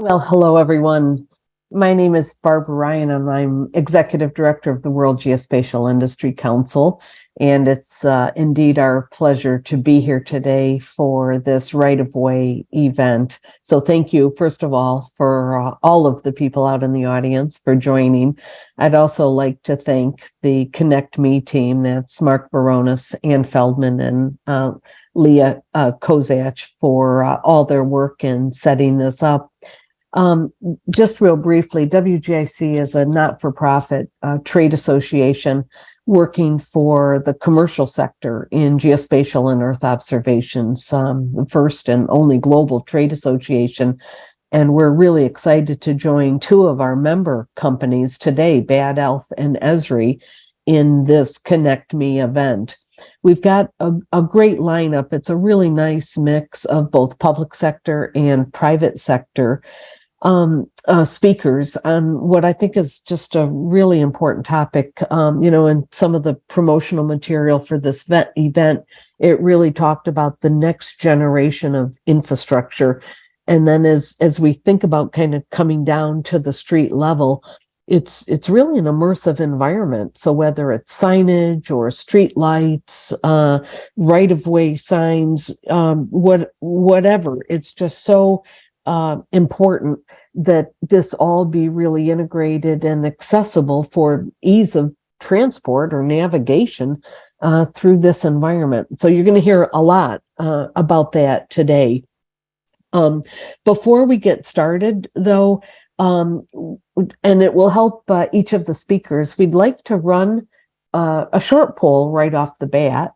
Well, hello, everyone. My name is Barbara Ryan, and I'm Executive Director of the World Geospatial Industry Council. And it's indeed our pleasure to be here today for this right-of-way event. So thank you, first of all, for all of the people out in the audience for joining. I'd also like to thank the Connect Me team. That's Mark Baronis, Ann Feldman, and Leah Kozach for all their work in setting this up. Just real briefly, WGIC is a not-for-profit trade association working for the commercial sector in geospatial and Earth observations, the first and only global trade association. And we're really excited to join two of our member companies today, Bad Elf and Esri, in this Connect Me event. We've got a great lineup. It's a really nice mix of both public sector and private sector speakers on what I think is just a really important topic. And some of the promotional material for this event, it really talked about the next generation of infrastructure. And then as we think about kind of coming down to the street level, it's really an immersive environment. So whether it's signage or street lights, right-of-way signs, whatever, it's just so important that this all be really integrated and accessible for ease of transport or navigation through this environment. So you're going to hear a lot about that today. Before we get started, though, and it will help each of the speakers, we'd like to run a short poll right off the bat.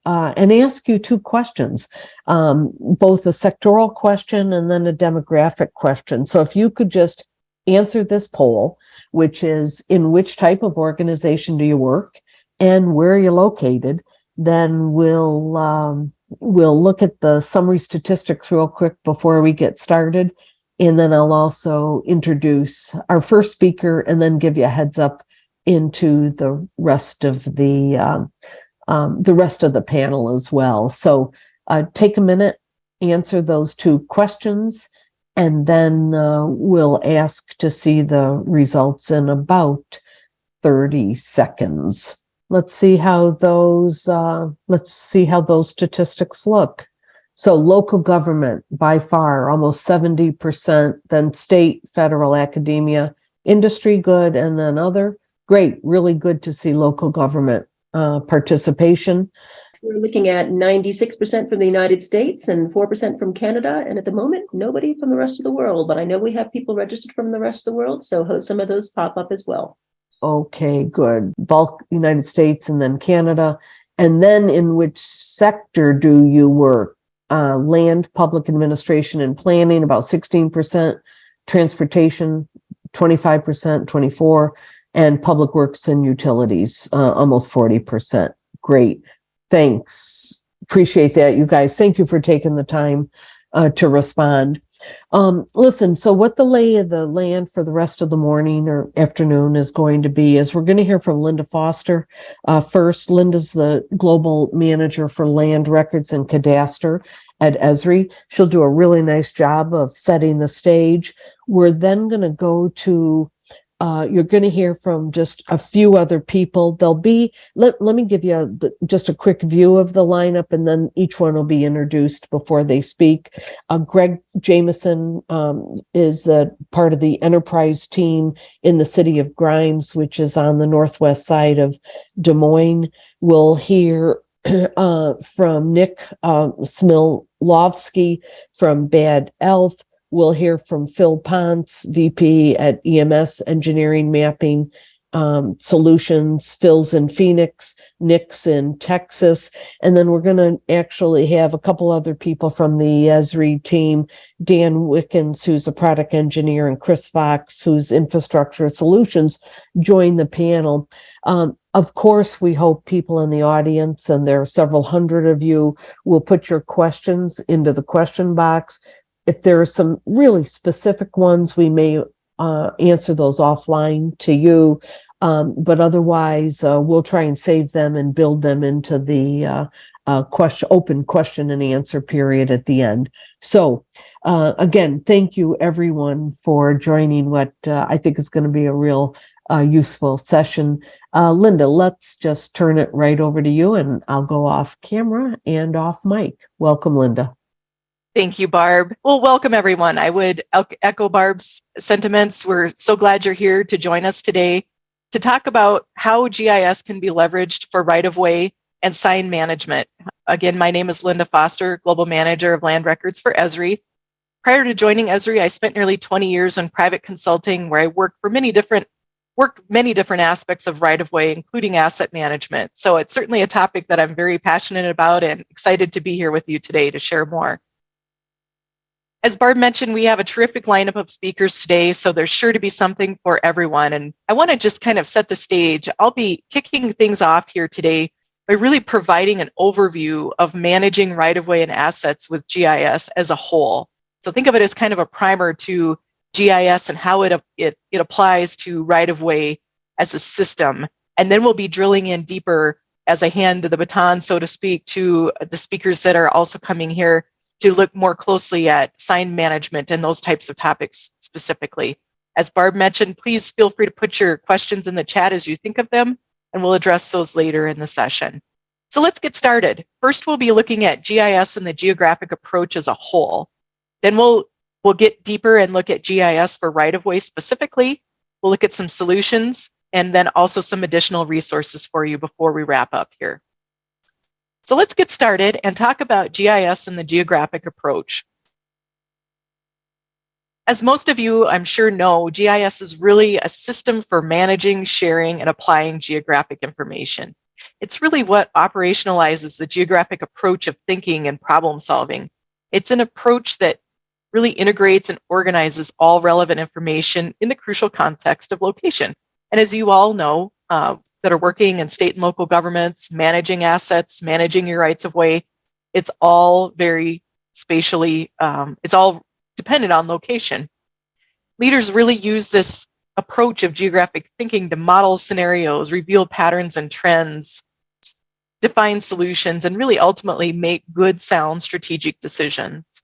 And ask you two questions, both a sectoral question and then a demographic question. So if you could just answer this poll, which is in which type of organization do you work and where you're located, then we'll look at the summary statistics real quick before we get started. And then I'll also introduce our first speaker and then give you a heads up into the rest of the panel as well. So take a minute, answer those two questions, and then we'll ask to see the results in about 30 seconds. Let's see how those statistics look. So local government, by far, almost 70%, then state, federal, academia, industry, good, and then other. Great, really good to see local government participation. We're looking at 96% from the United States and 4% from Canada. And at the moment, nobody from the rest of the world. But I know we have people registered from the rest of the world. So some of those pop up as well. Okay, good. Bulk United States and then Canada. And then in which sector do you work? Land, public administration and planning, about 16%. Transportation, 25%, 24%. And public works and utilities, almost 40%. Great. Thanks. Appreciate that, you guys. Thank you for taking the time to respond. Listen, so what the lay of the land for the rest of the morning or afternoon is going to be is we're going to hear from Linda Foster first. Linda's the global manager for land records and cadastre at Esri. She'll do a really nice job of setting the stage. We're then going to go to you're going to hear from just a few other people. There'll be, let me give you just a quick view of the lineup, and then each one will be introduced before they speak. Greg Jameson is a part of the enterprise team in the city of Grimes, which is on the northwest side of Des Moines. We'll hear from Nick Smilovsky from Bad Elf. We'll hear from Phil Ponce, VP at EMS Engineering Mapping Solutions. Phil's in Phoenix, Nick's in Texas. And then we're going to actually have a couple other people from the Esri team, Dan Wickens, who's a product engineer, and Chris Fox, who's infrastructure solutions, join the panel. Of course, we hope people in the audience, and there are several hundred of you, will put your questions into the question box. If there are some really specific ones, we may answer those offline to you, but otherwise we'll try and save them and build them into the open question and answer period at the end. So again, thank you everyone for joining what I think is going to be a real useful session. Linda, let's just turn it right over to you, and I'll go off camera and off mic. Welcome, Linda. Thank you, Barb. Well, welcome everyone. I would echo Barb's sentiments. We're so glad you're here to join us today to talk about how GIS can be leveraged for right-of-way and sign management. Again, my name is Linda Foster, Global Manager of Land Records for Esri. Prior to joining Esri, I spent nearly 20 years in private consulting where I worked many different aspects of right-of-way, including asset management. So it's certainly a topic that I'm very passionate about and excited to be here with you today to share more. As Barb mentioned, we have a terrific lineup of speakers today, so there's sure to be something for everyone. And I want to just kind of set the stage. I'll be kicking things off here today by really providing an overview of managing right-of-way and assets with GIS as a whole. So think of it as kind of a primer to GIS and how it applies to right-of-way as a system. And then we'll be drilling in deeper as I hand the baton, so to speak, to the speakers that are also coming here to look more closely at sign management and those types of topics specifically. As Barb mentioned, please feel free to put your questions in the chat as you think of them, and we'll address those later in the session. So let's get started. First, we'll be looking at GIS and the geographic approach as a whole. Then we'll get deeper and look at GIS for right-of-way specifically. We'll look at some solutions and then also some additional resources for you before we wrap up here. So let's get started and talk about GIS and the geographic approach. As most of you, I'm sure, know, GIS is really a system for managing, sharing, and applying geographic information. It's really what operationalizes the geographic approach of thinking and problem solving. It's an approach that really integrates and organizes all relevant information in the crucial context of location. And as you all know, that are working in state and local governments, managing assets, managing your rights of way, it's all very spatially, it's all dependent on location. Leaders really use this approach of geographic thinking to model scenarios, reveal patterns and trends, define solutions, and really ultimately make good, sound strategic decisions.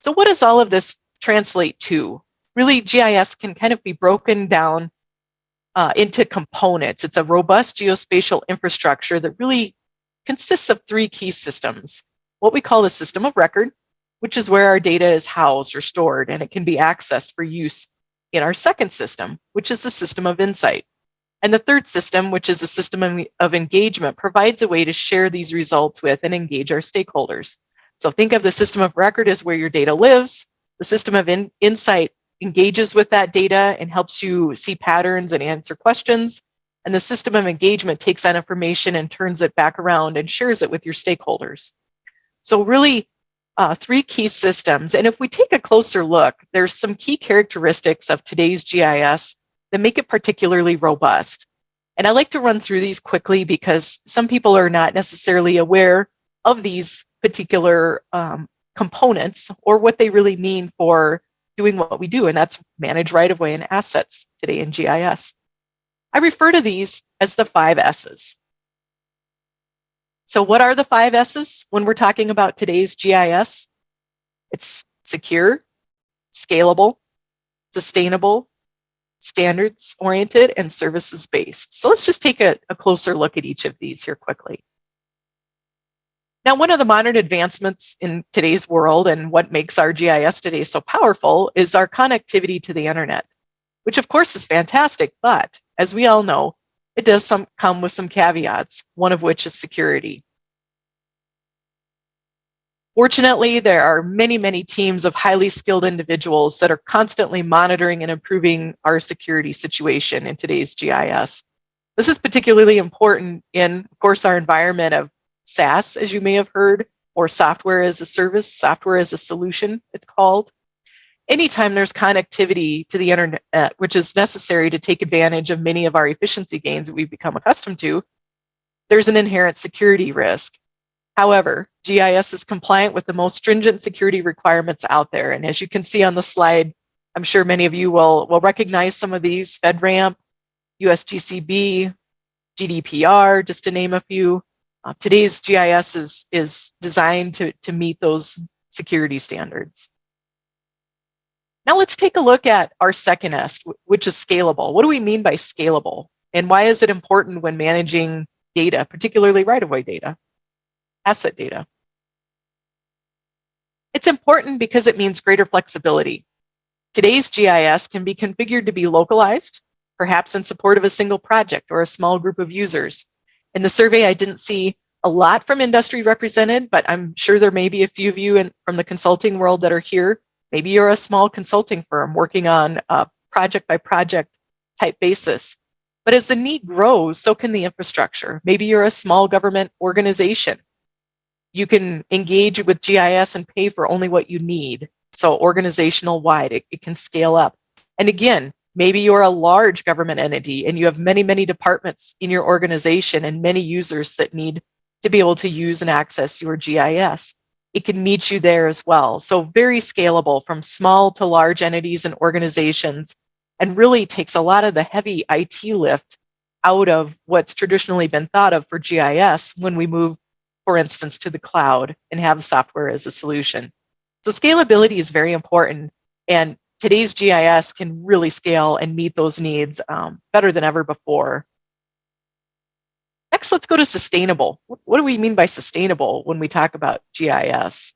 So what does all of this translate to? Really, GIS can kind of be broken down into components. It's a robust geospatial infrastructure that really consists of three key systems. What we call the system of record, which is where our data is housed or stored, and it can be accessed for use in our second system, which is the system of insight. And the third system, which is a system of engagement, provides a way to share these results with and engage our stakeholders. So think of the system of record as where your data lives. The system of insight engages with that data and helps you see patterns and answer questions. And the system of engagement takes that information and turns it back around and shares it with your stakeholders. So really three key systems. And if we take a closer look, there's some key characteristics of today's GIS that make it particularly robust. And I like to run through these quickly because some people are not necessarily aware of these particular components or what they really mean for doing what we do, and that's manage right-of-way and assets today in GIS. I refer to these as the 5 S's. So what are the 5 S's when we're talking about today's GIS? It's secure, scalable, sustainable, standards-oriented, and services-based. So let's just take a closer look at each of these here quickly. Now, one of the modern advancements in today's world and what makes our GIS today so powerful is our connectivity to the internet, which of course is fantastic, but as we all know, it does come with some caveats, one of which is security. Fortunately, there are many, many teams of highly skilled individuals that are constantly monitoring and improving our security situation in today's GIS. This is particularly important in, of course, our environment of SaaS, as you may have heard, or software as a service, software as a solution, it's called. Anytime there's connectivity to the internet, which is necessary to take advantage of many of our efficiency gains that we've become accustomed to, there's an inherent security risk. However, GIS is compliant with the most stringent security requirements out there. And as you can see on the slide, I'm sure many of you will recognize some of these: FedRAMP, USGCB, GDPR, just to name a few. Today's GIS is designed to meet those security standards. Now let's take a look at our second S, which is scalable. What do we mean by scalable? And why is it important when managing data, particularly right-of-way data, asset data? It's important because it means greater flexibility. Today's GIS can be configured to be localized, perhaps in support of a single project or a small group of users. In the survey, I didn't see a lot from industry represented, but I'm sure there may be a few of you from the consulting world that are here. Maybe you're a small consulting firm working on a project by project type basis. But as the need grows, so can the infrastructure. Maybe you're a small government organization. You can engage with GIS and pay for only what you need. So organizational wide, it can scale up. And again, maybe you're a large government entity and you have many, many departments in your organization and many users that need to be able to use and access your GIS. It can meet you there as well. So very scalable from small to large entities and organizations, and really takes a lot of the heavy IT lift out of what's traditionally been thought of for GIS when we move, for instance, to the cloud and have software as a solution. So scalability is very important, and today's GIS can really scale and meet those needs better than ever before. Next, let's go to sustainable. What do we mean by sustainable when we talk about GIS?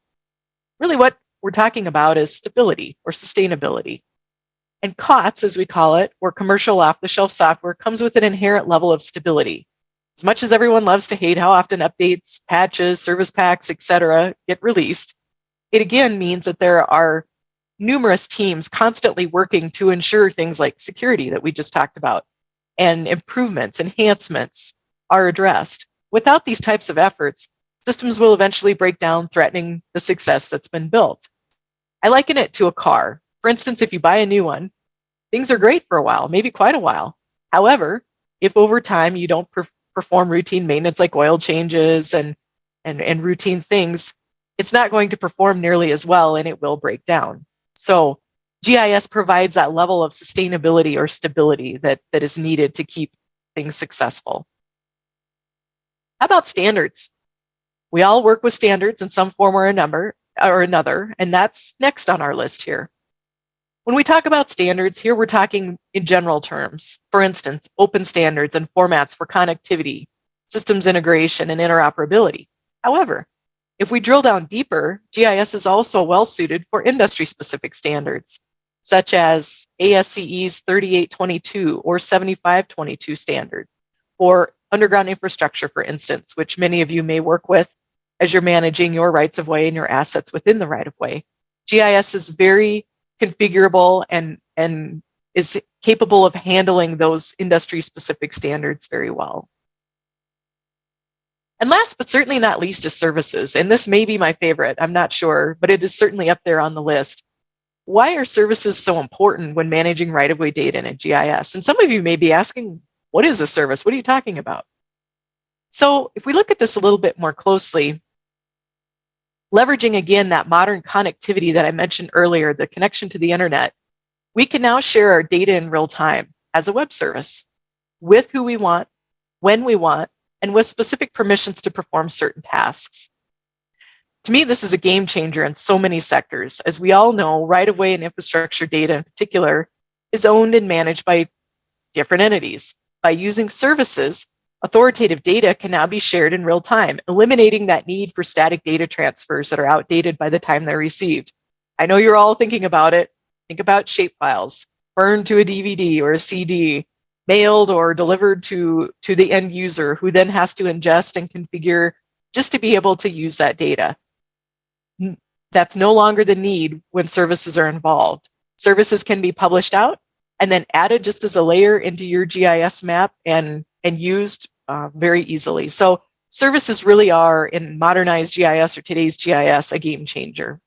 Really what we're talking about is stability or sustainability. And COTS, as we call it, or commercial off-the-shelf software, comes with an inherent level of stability. As much as everyone loves to hate how often updates, patches, service packs, etc. get released, it again means that there are numerous teams constantly working to ensure things like security that we just talked about, and improvements, enhancements are addressed. Without these types of efforts, systems will eventually break down, threatening the success that's been built. I liken it to a car. For instance, if you buy a new one, things are great for a while, maybe quite a while. However, if over time you don't perform routine maintenance like oil changes and routine things, it's not going to perform nearly as well and it will break down. So GIS provides that level of sustainability or stability that is needed to keep things successful. How about standards? We all work with standards in some form or another, and that's next on our list here. When we talk about standards here, we're talking in general terms. For instance, open standards and formats for connectivity, systems integration, and interoperability. However, if we drill down deeper, GIS is also well suited for industry-specific standards, such as ASCE's 3822 or 7522 standard, or underground infrastructure, for instance, which many of you may work with as you're managing your rights-of-way and your assets within the right-of-way. GIS is very configurable and is capable of handling those industry-specific standards very well. And last but certainly not least is services. And this may be my favorite, I'm not sure, but it is certainly up there on the list. Why are services so important when managing right-of-way data in a GIS? And some of you may be asking, what is a service? What are you talking about? So if we look at this a little bit more closely, leveraging again that modern connectivity that I mentioned earlier, the connection to the internet, we can now share our data in real time as a web service with who we want, when we want, and with specific permissions to perform certain tasks. To me, this is a game changer in so many sectors. As we all know, right-of-way and infrastructure data in particular is owned and managed by different entities. By using services, authoritative data can now be shared in real time, eliminating that need for static data transfers that are outdated by the time they're received. I know you're all thinking about it. Think about shapefiles, burned to a DVD or a CD, mailed or delivered to the end user, who then has to ingest and configure just to be able to use that data. That's no longer the need when services are involved. Services can be published out and then added just as a layer into your GIS map and used very easily. So services really are, in modernized GIS or today's GIS, a game changer.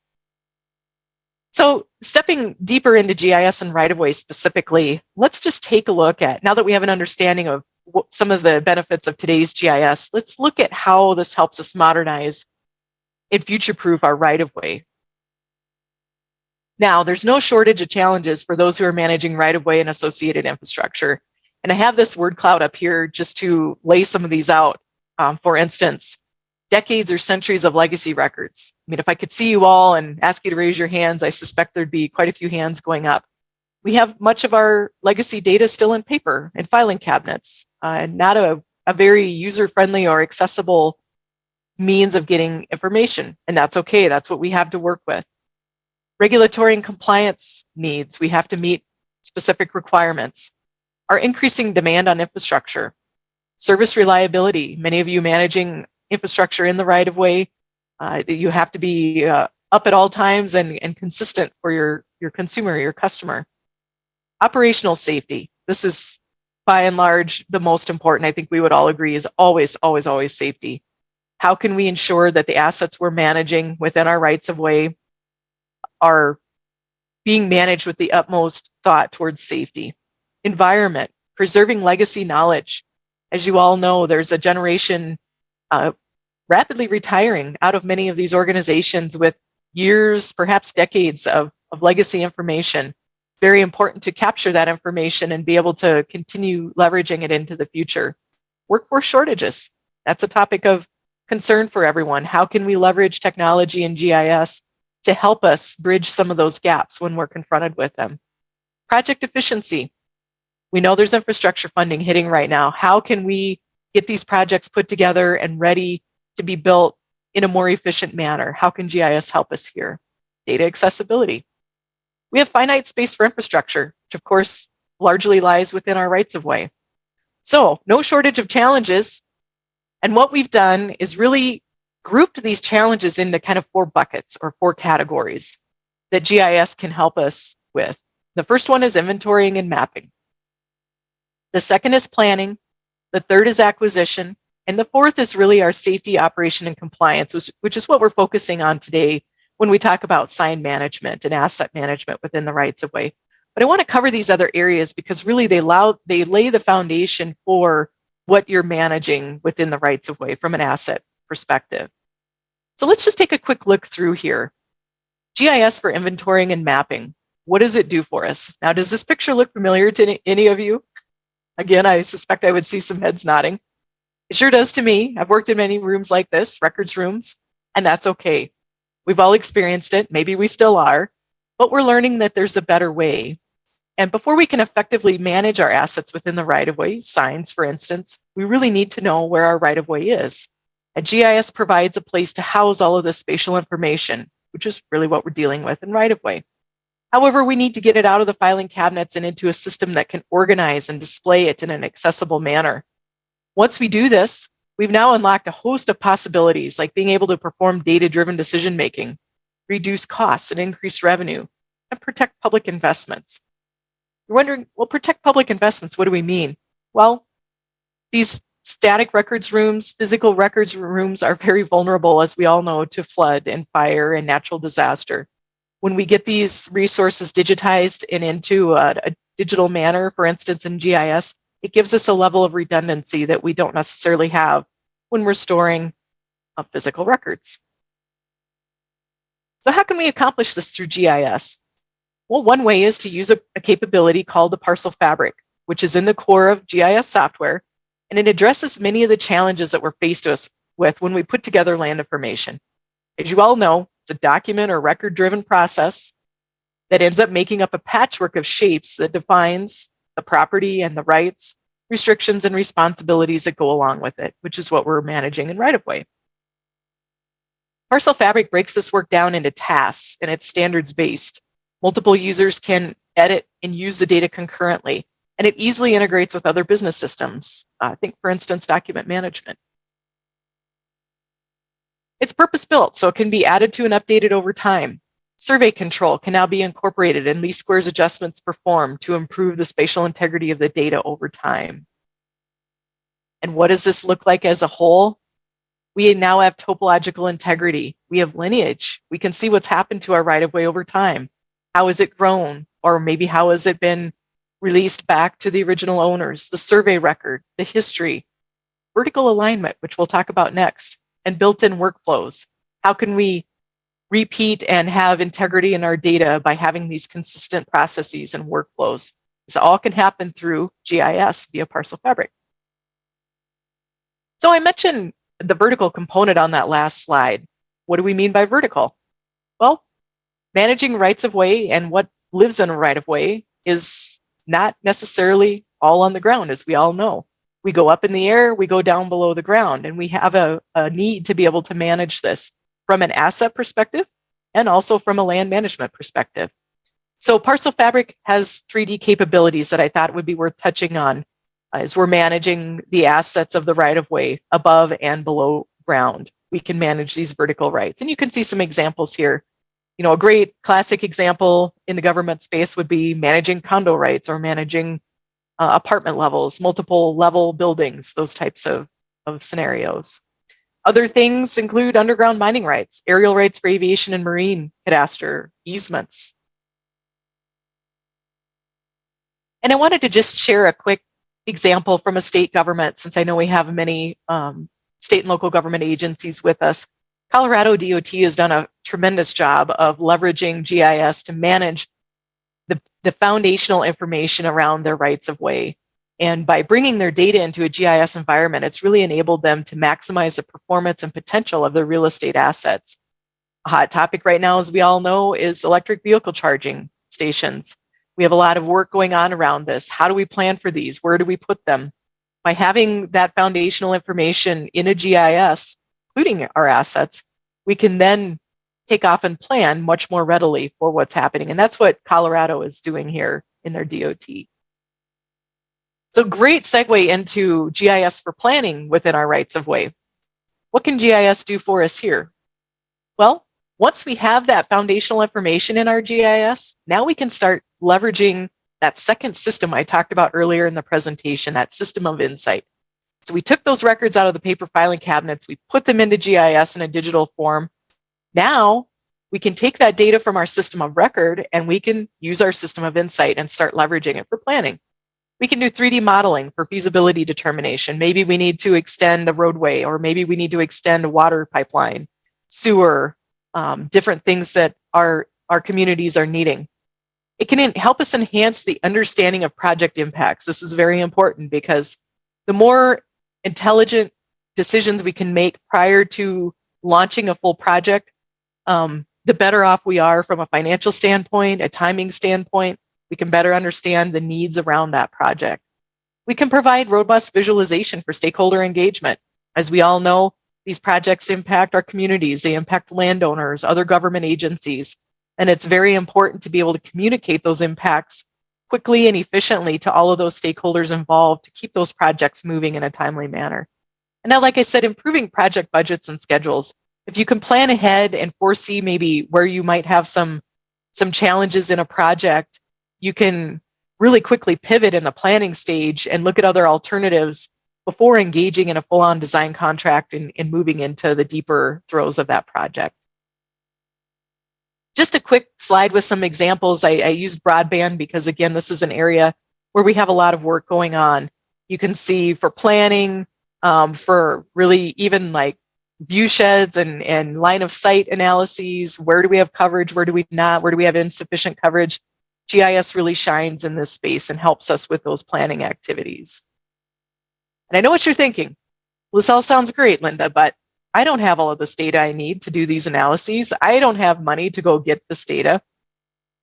So stepping deeper into GIS and right-of-way specifically, let's just take a look at, now that we have an understanding of some of the benefits of today's GIS, let's look at how this helps us modernize and future-proof our right-of-way. Now, there's no shortage of challenges for those who are managing right-of-way and associated infrastructure. And I have this word cloud up here just to lay some of these out. For instance, decades or centuries of legacy records. I mean, if I could see you all and ask you to raise your hands, I suspect there'd be quite a few hands going up. We have much of our legacy data still in paper and filing cabinets, and not a very user-friendly or accessible means of getting information. And that's okay. That's what we have to work with. Regulatory and compliance needs. We have to meet specific requirements. Our increasing demand on infrastructure. Service reliability. Many of you managing infrastructure in the right-of-way, you have to be up at all times and consistent for your consumer, your customer. Operational safety. This is by and large the most important. I think we would all agree is always, always, always safety. How can we ensure that the assets we're managing within our rights of way are being managed with the utmost thought towards safety? Environment, preserving legacy knowledge. As you all know, there's a generation rapidly retiring out of many of these organizations with years, perhaps decades of legacy information. Very important to capture that information and be able to continue leveraging it into the future. Workforce shortages. That's a topic of concern for everyone. How can we leverage technology and GIS to help us bridge some of those gaps when we're confronted with them? Project efficiency. We know there's infrastructure funding hitting right now. How can we get these projects put together and ready to be built in a more efficient manner? How can GIS help us here? Data accessibility. We have finite space for infrastructure, which of course largely lies within our rights of way. So no shortage of challenges. And what we've done is really grouped these challenges into kind of 4 buckets or 4 categories that GIS can help us with. The first one is inventorying and mapping. The second is planning. The third is acquisition. And the fourth is really our safety, operation, and compliance, which is what we're focusing on today when we talk about sign management and asset management within the rights of way. But I want to cover these other areas because really they lay the foundation for what you're managing within the rights of way from an asset perspective. So let's just take a quick look through here. GIS for inventorying and mapping. What does it do for us? Now, does this picture look familiar to any of you? Again, I suspect I would see some heads nodding. It sure does to me. I've worked in many rooms like this, records rooms, and that's okay. We've all experienced it. Maybe we still are, but we're learning that there's a better way. And before we can effectively manage our assets within the right-of-way, signs, for instance, we really need to know where our right-of-way is. And GIS provides a place to house all of this spatial information, which is really what we're dealing with in right-of-way. However, we need to get it out of the filing cabinets and into a system that can organize and display it in an accessible manner. Once we do this, we've now unlocked a host of possibilities, like being able to perform data-driven decision-making, reduce costs and increase revenue, and protect public investments. You're wondering, well, protect public investments, what do we mean? Well, these static records rooms, physical records rooms are very vulnerable, as we all know, to flood and fire and natural disaster. When we get these resources digitized and into a digital manner, for instance, in GIS, it gives us a level of redundancy that we don't necessarily have when we're storing physical records. So how can we accomplish this through GIS? Well, one way is to use a capability called the parcel fabric, which is in the core of GIS software, and it addresses many of the challenges that we're faced with when we put together land information. As you all know, it's a document or record-driven process that ends up making up a patchwork of shapes that defines the property and the rights, restrictions, and responsibilities that go along with it, which is what we're managing in right-of-way. Parcel fabric breaks this work down into tasks, and it's standards-based. Multiple users can edit and use the data concurrently, and it easily integrates with other business systems. Think, for instance, document management. It's purpose-built, so it can be added to and updated over time. Survey control can now be incorporated and least squares adjustments performed to improve the spatial integrity of the data over time. And what does this look like as a whole? We now have topological integrity. We have lineage. We can see what's happened to our right-of-way over time. How has it grown? Or maybe how has it been released back to the original owners? The survey record, the history, vertical alignment, which we'll talk about next, and built-in workflows. How can we repeat and have integrity in our data by having these consistent processes and workflows? This all can happen through GIS via parcel fabric. So I mentioned the vertical component on that last slide. What do we mean by vertical? Well, managing rights of way and what lives in a right of way is not necessarily all on the ground, as we all know. We go up in the air, we go down below the ground, and we have a need to be able to manage this from an asset perspective and also from a land management perspective. So Parcel Fabric has 3D capabilities that I thought would be worth touching on as we're managing the assets of the right-of-way above and below ground. We can manage these vertical rights. And you can see some examples here. You know, a great classic example in the government space would be managing condo rights or managing apartment levels, multiple level buildings, those types of scenarios. Other things include underground mining rights, aerial rights for aviation and marine, cadastre, easements. And I wanted to just share a quick example from a state government, since I know we have many state and local government agencies with us. Colorado DOT has done a tremendous job of leveraging GIS to manage the foundational information around their rights of way. And by bringing their data into a GIS environment, it's really enabled them to maximize the performance and potential of their real estate assets. A hot topic right now, as we all know, is electric vehicle charging stations. We have a lot of work going on around this. How do we plan for these? Where do we put them? By having that foundational information in a GIS, including our assets, we can then take off and plan much more readily for what's happening. And that's what Colorado is doing here in their DOT. So great segue into GIS for planning within our rights of way. What can GIS do for us here? Well, once we have that foundational information in our GIS, now we can start leveraging that second system I talked about earlier in the presentation, that system of insight. So we took those records out of the paper filing cabinets, we put them into GIS in a digital form. Now we can take that data from our system of record and we can use our system of insight and start leveraging it for planning. We can do 3D modeling for feasibility determination. Maybe we need to extend a roadway, or maybe we need to extend a water pipeline, sewer, different things that our communities are needing. It can help us enhance the understanding of project impacts. This is very important because the more intelligent decisions we can make prior to launching a full project, the better off we are from a financial standpoint, a timing standpoint. We can better understand the needs around that project. We can provide robust visualization for stakeholder engagement. As we all know, these projects impact our communities, they impact landowners, other government agencies, and it's very important to be able to communicate those impacts quickly and efficiently to all of those stakeholders involved to keep those projects moving in a timely manner. And now, like I said, improving project budgets and schedules. If you can plan ahead and foresee maybe where you might have some challenges in a project, you can really quickly pivot in the planning stage and look at other alternatives before engaging in a full-on design contract and moving into the deeper throes of that project. Just a quick slide with some examples. I use broadband because, again, this is an area where we have a lot of work going on. You can see for planning, for really even like view sheds and line of sight analyses, where do we have coverage, where do we not, where do we have insufficient coverage? GIS really shines in this space and helps us with those planning activities. And I know what you're thinking. Well, this all sounds great, Linda, but I don't have all of this data I need to do these analyses. I don't have money to go get this data.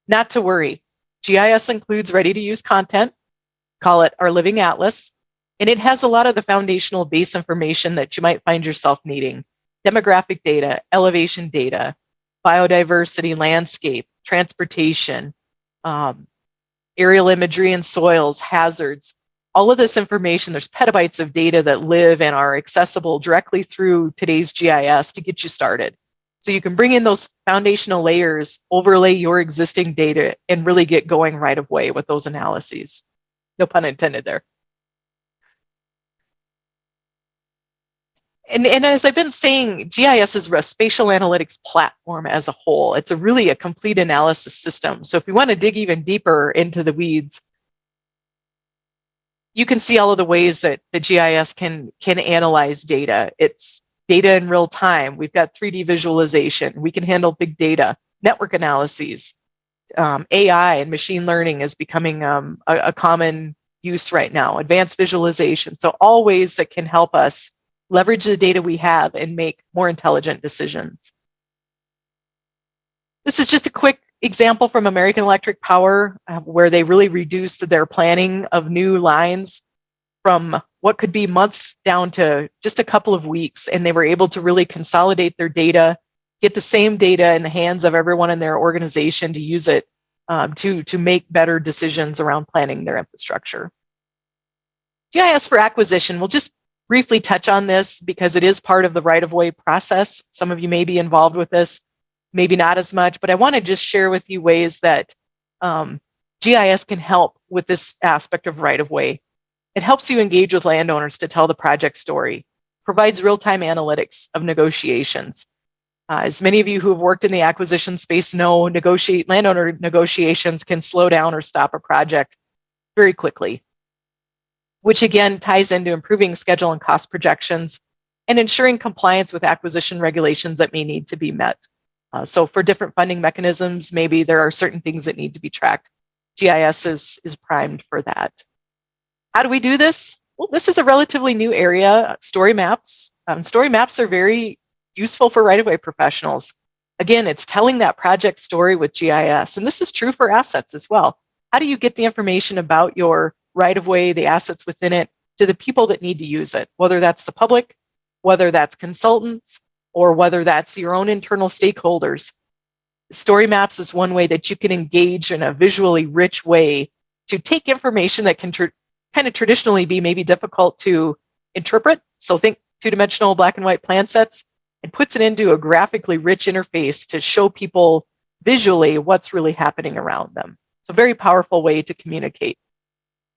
Not to worry. GIS includes ready-to-use content, call it our Living Atlas, and it has a lot of the foundational base information that you might find yourself needing. Demographic data, elevation data, biodiversity, landscape, transportation, aerial imagery and soils, hazards. All of this information, there's petabytes of data that live and are accessible directly through today's GIS to get you started. So you can bring in those foundational layers, overlay your existing data, and really get going right away with those analyses. No pun intended there. And as I've been saying, GIS is a spatial analytics platform as a whole. It's really a complete analysis system. So if we want to dig even deeper into the weeds, you can see all of the ways that the GIS can analyze data. It's data in real time. We've got 3D visualization. We can handle big data, network analyses. AI and machine learning is becoming a common use right now, advanced visualization. So all ways that can help us leverage the data we have, and make more intelligent decisions. This is just a quick example from American Electric Power, where they really reduced their planning of new lines from what could be months down to just a couple of weeks. And they were able to really consolidate their data, get the same data in the hands of everyone in their organization to use it to make better decisions around planning their infrastructure. GIS for acquisition, we'll just briefly touch on this because it is part of the right-of-way process. Some of you may be involved with this, maybe not as much, but I want to just share with you ways that GIS can help with this aspect of right-of-way. It helps you engage with landowners to tell the project story, provides real-time analytics of negotiations. As many of you who have worked in the acquisition space know, landowner negotiations can slow down or stop a project very quickly, which again ties into improving schedule and cost projections and ensuring compliance with acquisition regulations that may need to be met. So for different funding mechanisms, maybe there are certain things that need to be tracked. GIS is primed for that. How do we do this? Well, this is a relatively new area, story maps. Story maps are very useful for right-of-way professionals. Again, it's telling that project story with GIS, and this is true for assets as well. How do you get the information about your right-of-way, the assets within it, to the people that need to use it, whether that's the public, whether that's consultants, or whether that's your own internal stakeholders? Story maps is one way that you can engage in a visually rich way to take information that can kind of traditionally be maybe difficult to interpret. So think two-dimensional black and white plan sets, and puts it into a graphically rich interface to show people visually what's really happening around them. It's a very powerful way to communicate.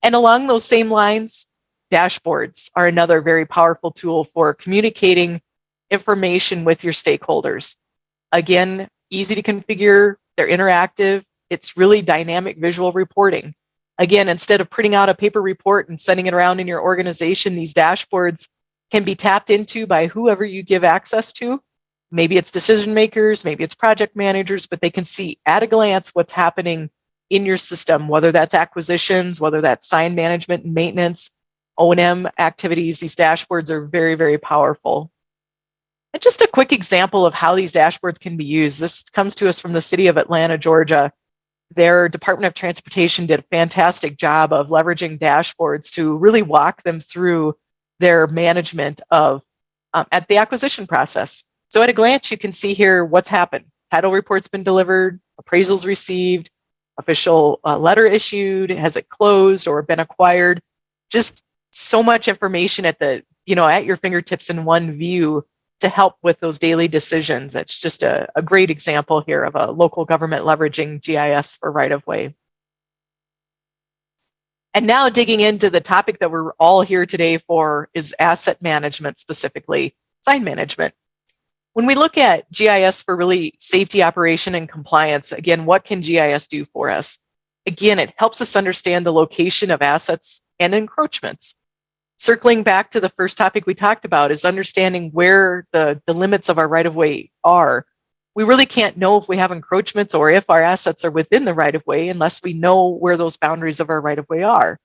And along those same lines, dashboards are another very powerful tool for communicating information with your stakeholders. Again, easy to configure, they're interactive, it's really dynamic visual reporting. Again, instead of printing out a paper report and sending it around in your organization, these dashboards can be tapped into by whoever you give access to. Maybe it's decision makers, maybe it's project managers, but they can see at a glance what's happening in your system, whether that's acquisitions, whether that's sign management and maintenance, O&M activities. These dashboards are very, very powerful. And just a quick example of how these dashboards can be used. This comes to us from the city of Atlanta, Georgia. Their Department of Transportation did a fantastic job of leveraging dashboards to really walk them through their management of at the acquisition process. So at a glance, you can see here what's happened. Title report's been delivered, appraisals received, official letter issued, has it closed or been acquired? Just so much information at at your fingertips in one view to help with those daily decisions. It's just a great example here of a local government leveraging GIS for right-of-way. And now digging into the topic that we're all here today for is asset management, specifically sign management. When we look at GIS for really safety, operation, and compliance, again, what can GIS do for us? Again, it helps us understand the location of assets and encroachments. Circling back to the first topic we talked about is understanding where the limits of our right-of-way are. We really can't know if we have encroachments or if our assets are within the right-of-way unless we know where those boundaries of our right-of-way are.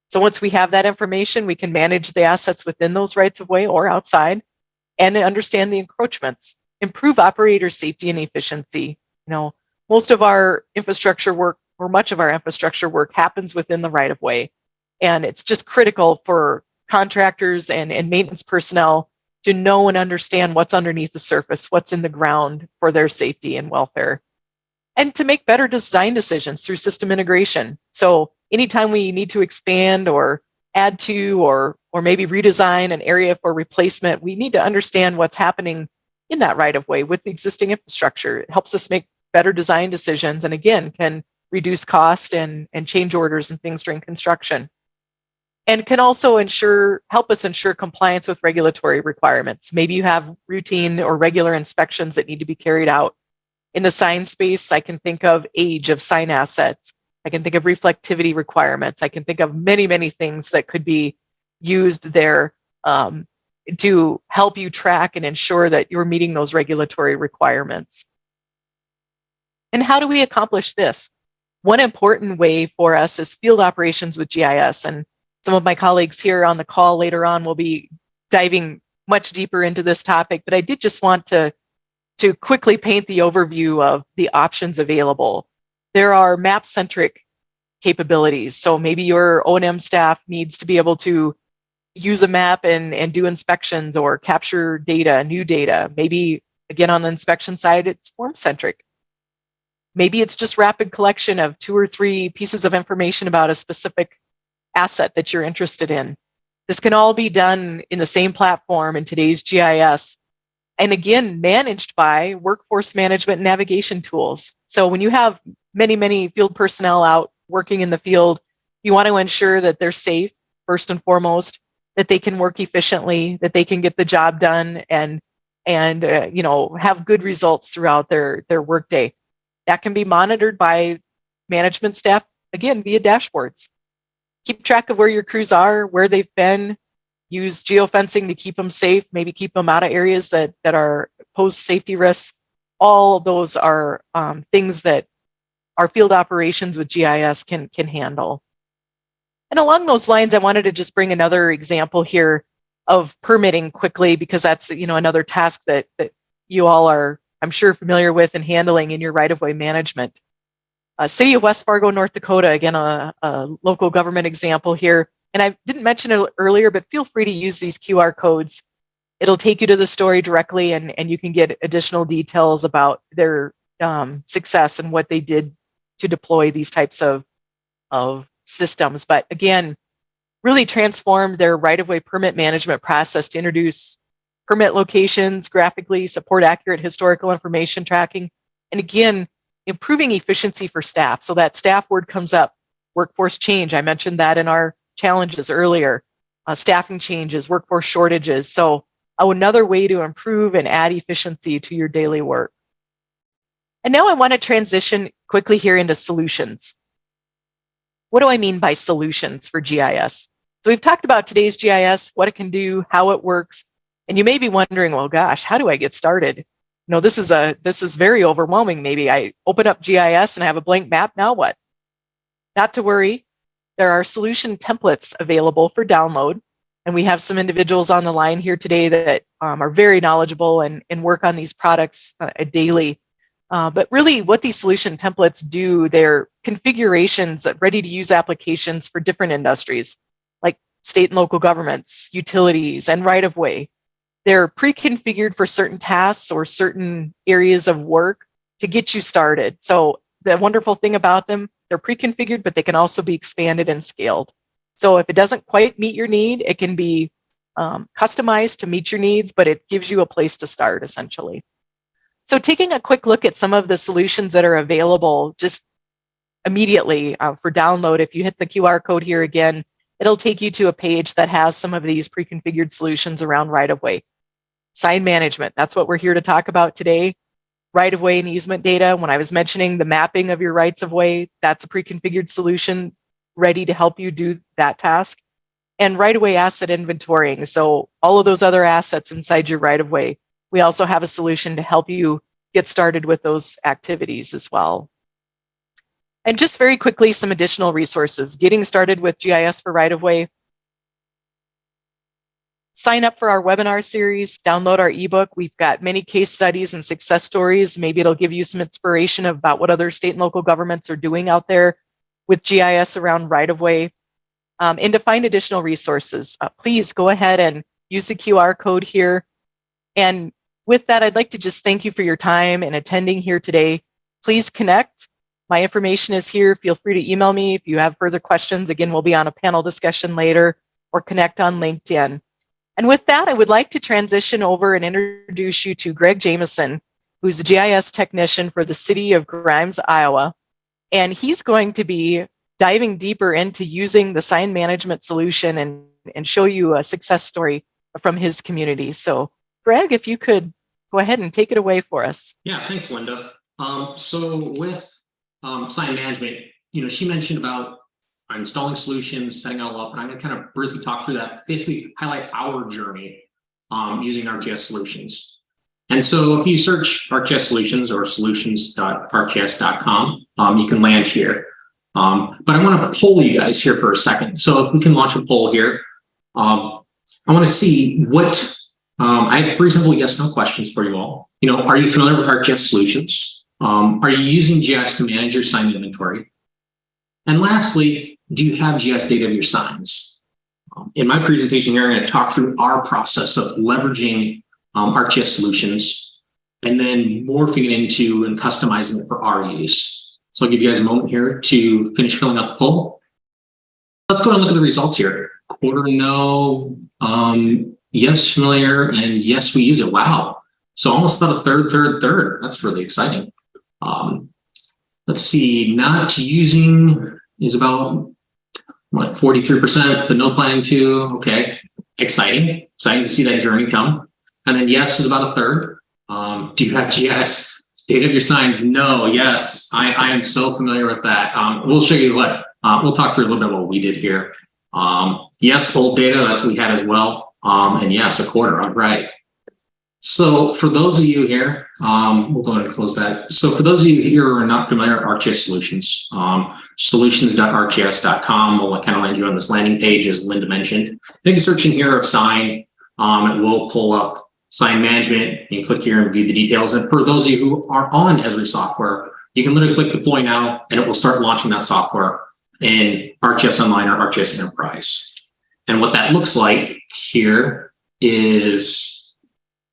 So once we have that information, we can manage the assets within those rights-of-way or outside and understand the encroachments, improve operator safety and efficiency. Most of our infrastructure work, or much of our infrastructure work, happens within the right-of-way. And it's just critical for contractors and maintenance personnel to know and understand what's underneath the surface, what's in the ground for their safety and welfare, and to make better design decisions through system integration. So anytime we need to expand or add to or maybe redesign an area for replacement, we need to understand what's happening in that right-of-way with the existing infrastructure. It helps us make better design decisions and again, can reduce cost and change orders and things during construction. And can also help us ensure compliance with regulatory requirements. Maybe you have routine or regular inspections that need to be carried out. In the sign space, I can think of age of sign assets. I can think of reflectivity requirements. I can think of many, many things that could be used there to help you track and ensure that you're meeting those regulatory requirements. And how do we accomplish this? One important way for us is field operations with GIS. And some of my colleagues here on the call later on will be diving much deeper into this topic, but I did just want to quickly paint the overview of the options available. There are map-centric capabilities. So maybe your O&M staff needs to be able to use a map and do inspections or capture data, new data. Maybe, again, on the inspection side, it's form-centric. Maybe it's just rapid collection of 2 or 3 pieces of information about a specific asset that you're interested in. This can all be done in the same platform in today's GIS, and again, managed by workforce management and navigation tools. So when you have many, many field personnel out working in the field, you want to ensure that they're safe, first and foremost, that they can work efficiently, that they can get the job done and have good results throughout their workday. That can be monitored by management staff, again, via dashboards. Keep track of where your crews are, where they've been, use geofencing to keep them safe, maybe keep them out of areas that are pose safety risks. All those are things that our field operations with GIS can handle. And along those lines, I wanted to just bring another example here of permitting quickly, because that's another task that you all are, I'm sure, familiar with and handling in your right-of-way management. City of West Fargo, North Dakota, again, a local government example here. And I didn't mention it earlier, but feel free to use these QR codes. It'll take you to the story directly, and you can get additional details about their success and what they did to deploy these types of systems. But again, really transformed their right-of-way permit management process to introduce permit locations graphically, support accurate historical information tracking, and again, improving efficiency for staff. So that staff word comes up. Workforce change, I mentioned that in our challenges earlier. Staffing changes, workforce shortages. So another way to improve and add efficiency to your daily work. And now I want to transition quickly here into solutions. What do I mean by solutions for GIS? So we've talked about today's GIS, what it can do, how it works. And you may be wondering, well, gosh, how do I get started? This is very overwhelming. Maybe I open up GIS and I have a blank map. Now what? Not to worry. There are solution templates available for download. And we have some individuals on the line here today that are very knowledgeable and work on these products daily. But really what these solution templates do, they're configurations of ready-to-use applications for different industries, like state and local governments, utilities, and right-of-way. They're pre-configured for certain tasks or certain areas of work to get you started. So the wonderful thing about them, they're pre-configured, but they can also be expanded and scaled. So if it doesn't quite meet your need, it can be customized to meet your needs, but it gives you a place to start, essentially. So taking a quick look at some of the solutions that are available just immediately for download, if you hit the QR code here again, it'll take you to a page that has some of these pre-configured solutions around right-of-way. Sign management, that's what we're here to talk about today. Right-of-way and easement data, when I was mentioning the mapping of your rights-of-way, that's a pre-configured solution ready to help you do that task. And right-of-way asset inventorying, so all of those other assets inside your right-of-way, we also have a solution to help you get started with those activities as well. And just very quickly, some additional resources. Getting started with GIS for right-of-way. Sign up for our webinar series, download our ebook. We've got many case studies and success stories. Maybe it'll give you some inspiration about what other state and local governments are doing out there with GIS around right-of-way. And to find additional resources, please go ahead and use the QR code here. And with that, I'd like to just thank you for your time and attending here today. Please connect. My information is here. Feel free to email me if you have further questions. Again, we'll be on a panel discussion later, or connect on LinkedIn. And with that, I would like to transition over and introduce you to Greg Jameson, who's the GIS technician for the city of Grimes, Iowa. And he's going to be diving deeper into using the sign management solution and show you a success story from his community. So Greg, if you could go ahead and take it away for us. Yeah, thanks, Linda. So with sign management, she mentioned about installing solutions, setting it all up, and I'm going to kind of briefly talk through that, basically highlight our journey using ArcGIS solutions. And so if you search ArcGIS solutions or solutions.arcgis.com, you can land here. But I want to poll you guys here for a second. So if we can launch a poll here, I want to see what I have 3 simple yes/no questions for you all. Are you familiar with ArcGIS solutions? Are you using GIS to manage your sign inventory? And lastly, do you have GIS data of your signs? In my presentation here, I'm going to talk through our process of leveraging ArcGIS solutions and then morphing it into and customizing it for our use. So I'll give you guys a moment here to finish filling out the poll. Let's go and look at the results here. Quarter no, yes, familiar, and yes, we use it. Wow. So almost about a third. That's really exciting. Let's see, not using is about what, 43%, but no planning to. Okay, exciting to see that journey come. And then yes is about a third. Do you have GIS data of your signs? No. Yes, I am so familiar with that. We'll show you what. We'll talk through a little bit of what we did here. Yes, old data, that's what we had as well. And yes, a quarter. All right. So for those of you here, we'll go ahead and close that. So for those of you here who are not familiar with ArcGIS solutions, solutions.arcgis.com will kind of land you on this landing page, as Linda mentioned. You can search in here of sign. It will pull up sign management. You can click here and view the details. And for those of you who are on Esri software, you can literally click deploy now, and it will start launching that software in ArcGIS Online or ArcGIS Enterprise. And what that looks like here is,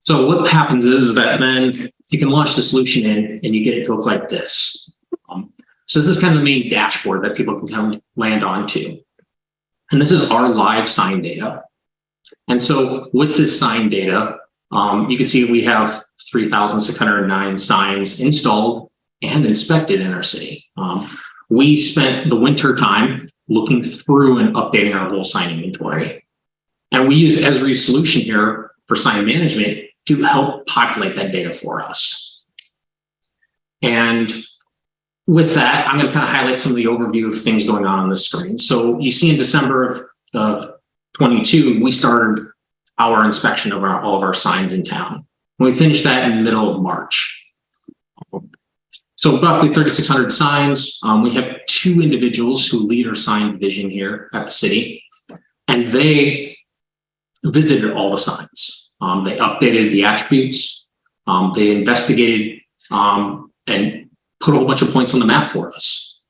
so what happens is that then you can launch the solution in and you get it to look like this. So this is kind of the main dashboard that people can come land onto. And this is our live sign data. And so with this sign data, you can see we have 3,609 signs installed and inspected in our city. We spent the winter time looking through and updating our whole sign inventory. And we used Esri's solution here for sign management to help populate that data for us. And with that, I'm going to kind of highlight some of the overview of things going on this screen. So you see in December of 22, we started our inspection of all of our signs in town. We finished that in the middle of March. So roughly 3,600 signs. We have 2 individuals who lead our sign division here at the city, and they visited all the signs. They updated the attributes. They investigated and put a whole bunch of points on the map for us.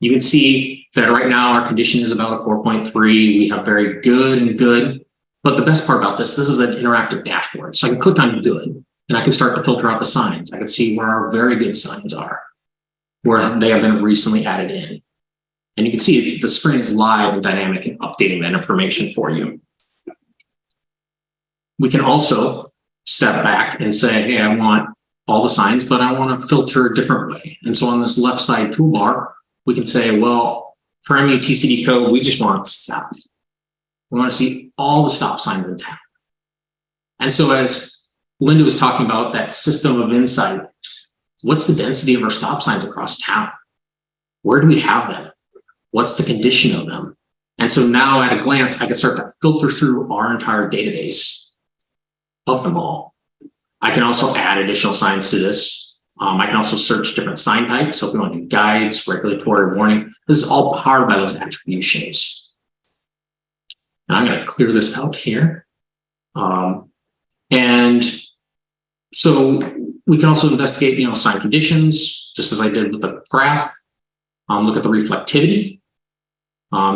You can see that right now our condition is about a 4.3. We have very good and good. But the best part about this is an interactive dashboard. So I can click on good, and I can start to filter out the signs. I can see where our very good signs are, where they have been recently added in. And you can see the screen is live and dynamic and updating that information for you. We can also step back and say, hey, I want all the signs, but I want to filter a different way. And so on this left side toolbar, we can say, well, for MUTCD code, we just want stops. We want to see all the stop signs in town. And so as Linda was talking about that system of insight, what's the density of our stop signs across town? Where do we have them? What's the condition of them? And so now at a glance, I can start to filter through our entire database of them all. I can also add additional signs to this. I can also search different sign types. So if we want to do guides, regulatory, warning, this is all powered by those attributions. Now I'm going to clear this out here. And so we can also investigate, sign conditions, just as I did with the graph. Look at the reflectivity.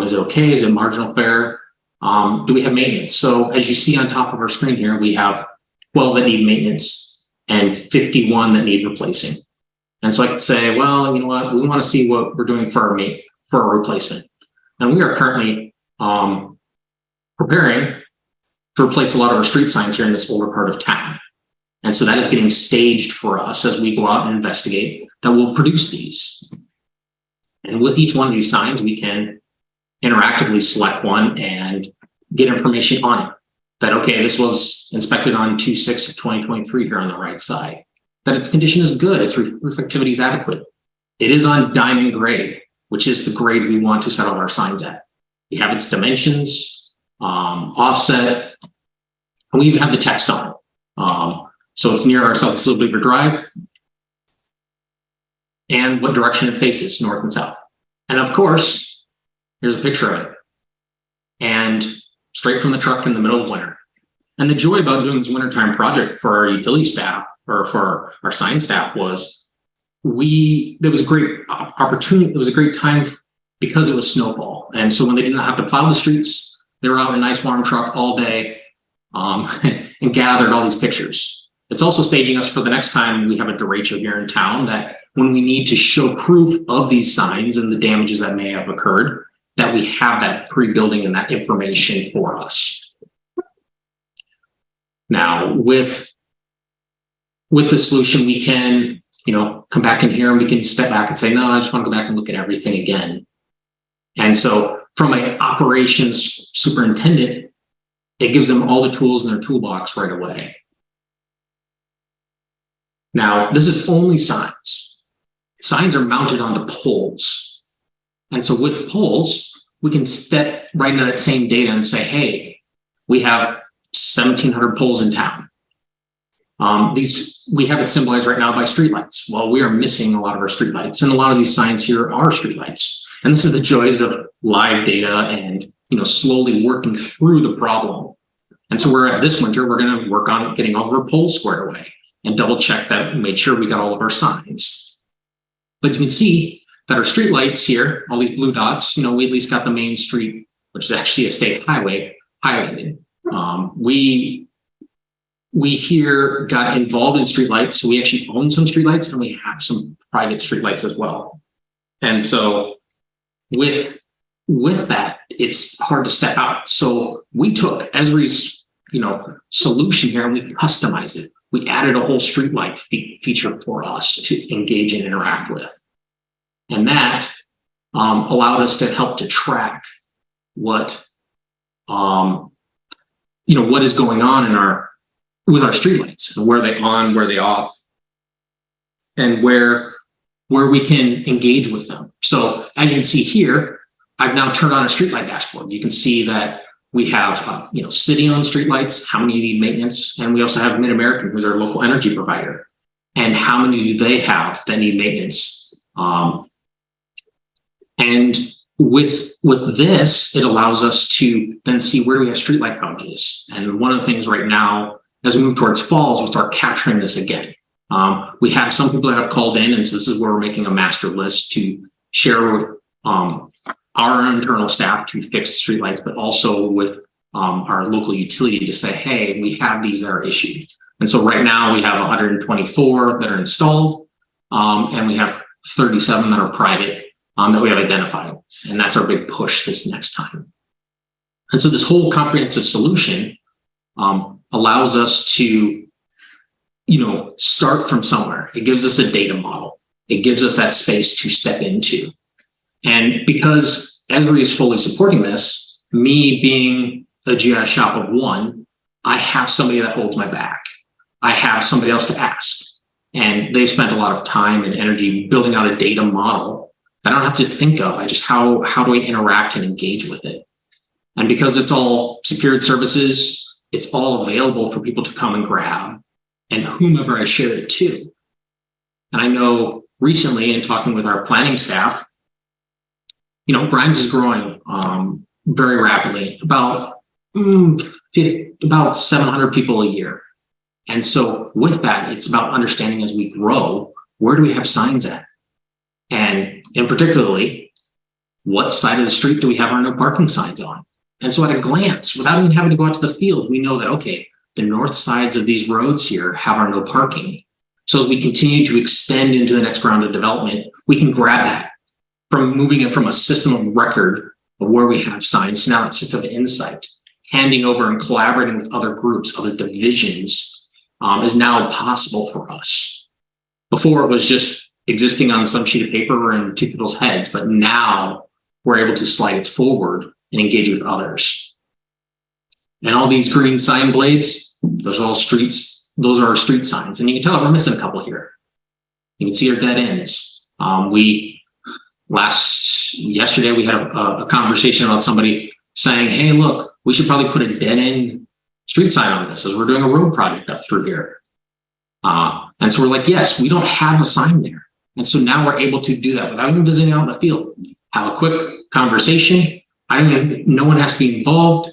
Is it okay? Is it marginal fair? Do we have maintenance? So as you see on top of our screen here, we have 12 that need maintenance and 51 that need replacing. And so I could say, well, you know what? We want to see what we're doing for our replacement. And we are currently preparing to replace a lot of our street signs here in this older part of town. And so that is getting staged for us as we go out and investigate that we'll produce these. And with each one of these signs, we can interactively select one and get information on it. That, okay, this was inspected on 2/6 of 2023 here on the right side. That its condition is good, its reflectivity is adequate. It is on diamond grade, which is the grade we want to set all our signs at. We have its dimensions, offset, and we even have the text on it. So it's near our South Slope Beaver Drive, and what direction it faces, north and south. And of course, here's a picture of it. And straight from the truck in the middle of winter. And the joy about doing this wintertime project for our utility staff or for our science staff was there was a great opportunity. It was a great time because it was snowfall. And so when they didn't have to plow the streets, they were out in a nice warm truck all day and gathered all these pictures. It's also staging us for the next time we have a derecho here in town, that when we need to show proof of these signs and the damages that may have occurred, that we have that pre-building and that information for us. Now, with the solution, we can, come back in here and we can step back and say, no, I just want to go back and look at everything again. And so from an operations superintendent, it gives them all the tools in their toolbox right away. Now, this is only signs. Signs are mounted onto poles. And so with poles, we can step right into that same data and say, hey, we have 1,700 poles in town. We have it symbolized right now by streetlights. Well, we are missing a lot of our streetlights, and a lot of these signs here are streetlights. And this is the joys of live data and slowly working through the problem. And so this winter, we're going to work on getting all of our poles squared away and double check that and make sure we got all of our signs. But you can see that our streetlights here, all these blue dots, we at least got the main street, which is actually a state highway, highlighted. We here got involved in streetlights, so we actually own some streetlights and we have some private streetlights as well. And so with that, it's hard to step out. So we took Esri's solution here and we customized it. We added a whole streetlight feature for us to engage and interact with, and that allowed us to help to track what what is going on with our streetlights, and where they on, where they off, and where we can engage with them. So as you can see here, I've now turned on a streetlight dashboard. You can see that we have city-owned streetlights, how many need maintenance, and we also have Mid-American, who's our local energy provider, and how many do they have that need maintenance. And with this, it allows us to then see where do we have streetlight outages. And one of the things right now, as we move towards falls, we'll start capturing this again. We have some people that have called in, and so this is where we're making a master list to share with our internal staff to fix streetlights, but also with our local utility to say, hey, we have these that are issued. And so right now we have 124 that are installed, and we have 37 that are private that we have identified. And that's our big push this next time. And so this whole comprehensive solution allows us to start from somewhere. It gives us a data model. It gives us that space to step into. And because Esri is fully supporting this, me being a GIS shop of one, I have somebody that holds my back. I have somebody else to ask. And they've spent a lot of time and energy building out a data model that I don't have to think of. I just, how do I interact and engage with it? And because it's all secured services, it's all available for people to come and grab, and whomever I share it to. And I know recently in talking with our planning staff, Grimes is growing very rapidly, about 700 people a year. And so with that, it's about understanding as we grow, where do we have signs at? And in particularly, what side of the street do we have our no parking signs on? And so at a glance, without even having to go out to the field, we know that, okay, the north sides of these roads here have our no parking. So as we continue to extend into the next round of development, we can grab that from moving it from a system of record of where we have signs to now a system of insight, handing over and collaborating with other groups, other divisions is now possible for us. Before it was just existing on some sheet of paper and two people's heads, but now we're able to slide it forward and engage with others. And all these green sign blades, those are all streets. Those are our street signs. And you can tell we're missing a couple here. You can see our dead ends. Yesterday we had a conversation about somebody saying, hey, look, we should probably put a dead end street sign on this as we're doing a road project up through here. And so we're like, yes, we don't have a sign there. And so now we're able to do that without even visiting out in the field. Have a quick conversation. No one has to be involved.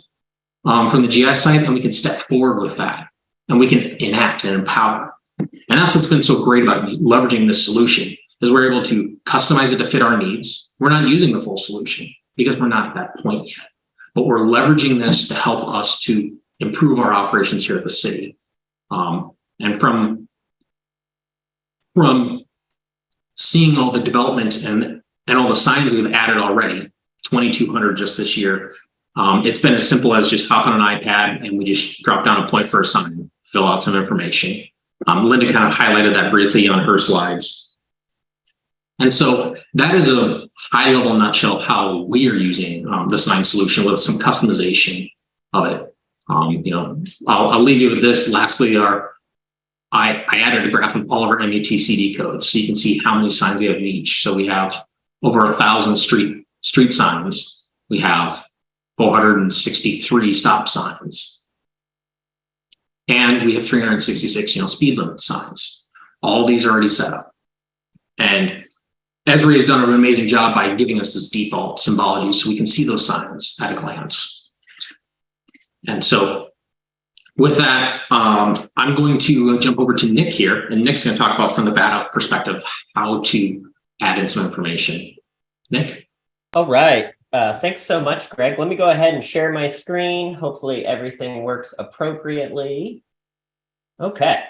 from the GIS side, and we can step forward with that, and we can enact and empower. And that's what's been so great about leveraging this solution, is we're able to customize it to fit our needs. We're not using the full solution because we're not at that point yet, but we're leveraging this to help us to improve our operations here at the city. And from seeing all the development and all the signs we've added already, 2,200 just this year, it's been as simple as just hop on an iPad and we just drop down a point for a sign, fill out some information. Linda kind of highlighted that briefly on her slides. And so that is a high level nutshell how we are using the sign solution with some customization of it. I'll leave you with this. Lastly, I added a graph of all of our MUTCD codes, so you can see how many signs we have in each. So we have over 1,000 street signs. We have 463 stop signs, and we have 366, speed limit signs. All these are already set up, and Esri has done an amazing job by giving us this default symbology, so we can see those signs at a glance. And so, with that, I'm going to jump over to Nick here, and Nick's going to talk about, from the BADF perspective, how to add in some information. Nick? All right. Thanks so much, Greg. Let me go ahead and share my screen. Hopefully everything works appropriately. Okay.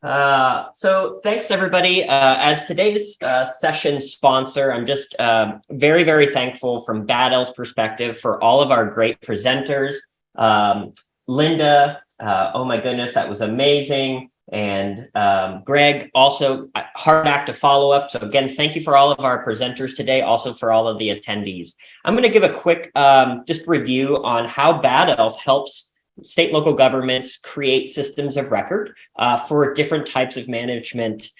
So thanks, everybody. As today's session sponsor, I'm just very, very thankful from BADL's perspective for all of our great presenters. Linda, oh my goodness, that was amazing. And Greg, also hard act to follow up. So again, thank you for all of our presenters today, also for all of the attendees. I'm going to give a quick just review on how BADELF helps state and local governments create systems of record for different types of management.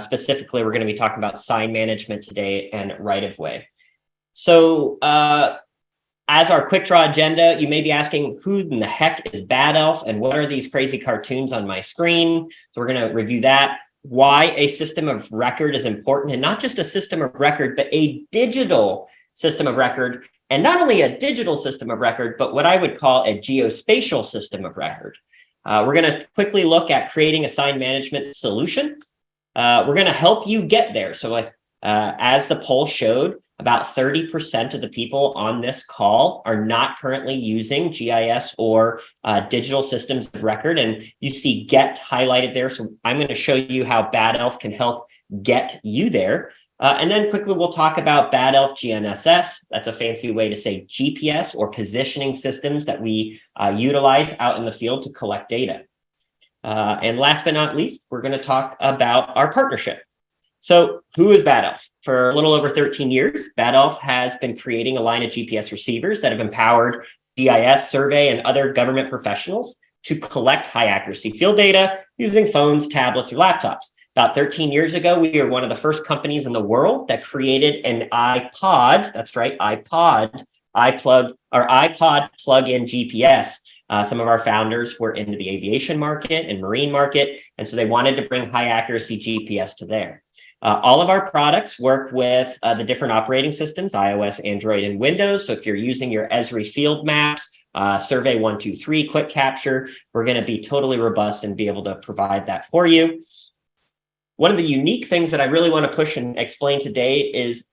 Specifically, we're going to be talking about sign management today and right-of-way. So as our quick draw agenda, you may be asking, who in the heck is BADELF and what are these crazy cartoons on my screen? So we're going to review that, why a system of record is important, and not just a system of record, but a digital system of record. And not only a digital system of record, but what I would call a geospatial system of record. We're going to quickly look at creating a sign management solution. We're going to help you get there. So as the poll showed, about 30% of the people on this call are not currently using GIS or digital systems of record. And you see GET highlighted there. So I'm going to show you how BADELF can help get you there. And then quickly, we'll talk about BADELF GNSS. That's a fancy way to say GPS, or positioning systems that we utilize out in the field to collect data. And last but not least, we're going to talk about our partnership. So who is BADELF? For a little over 13 years, BADELF has been creating a line of GPS receivers that have empowered GIS, survey, and other government professionals to collect high accuracy field data using phones, tablets, or laptops. About 13 years ago, we were one of the first companies in the world that created an iPod. That's right, iPod plug-in GPS. Some of our founders were into the aviation market and marine market, and so they wanted to bring high accuracy GPS to there. All of our products work with the different operating systems, iOS, Android, and Windows. So if you're using your Esri field maps, Survey 123, Quick Capture, we're going to be totally robust and be able to provide that for you. One of the unique things that I really want to push and explain today is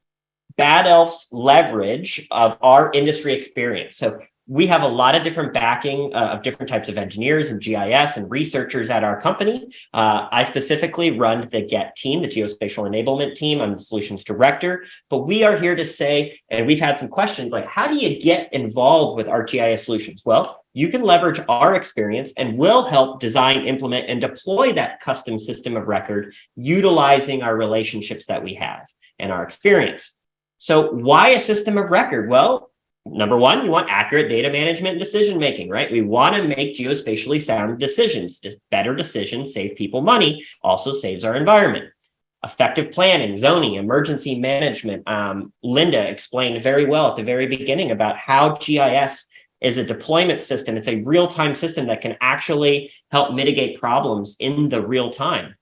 BADELF's leverage of our industry experience. So we have a lot of different backing of different types of engineers and GIS and researchers at our company. I specifically run the GET team, the Geospatial Enablement team. I'm the Solutions Director. But we are here to say, and we've had some questions like, how do you get involved with ArcGIS solutions? Well, you can leverage our experience and we'll help design, implement, and deploy that custom system of record utilizing our relationships that we have and our experience. So why a system of record? Well, number one, you want accurate data management and decision making, right? We want to make geospatially sound decisions. Just better decisions save people money, also saves our environment. Effective planning, zoning, emergency management. Linda explained very well at the very beginning about how GIS is a deployment system. It's a real-time system that can actually help mitigate problems in the real time.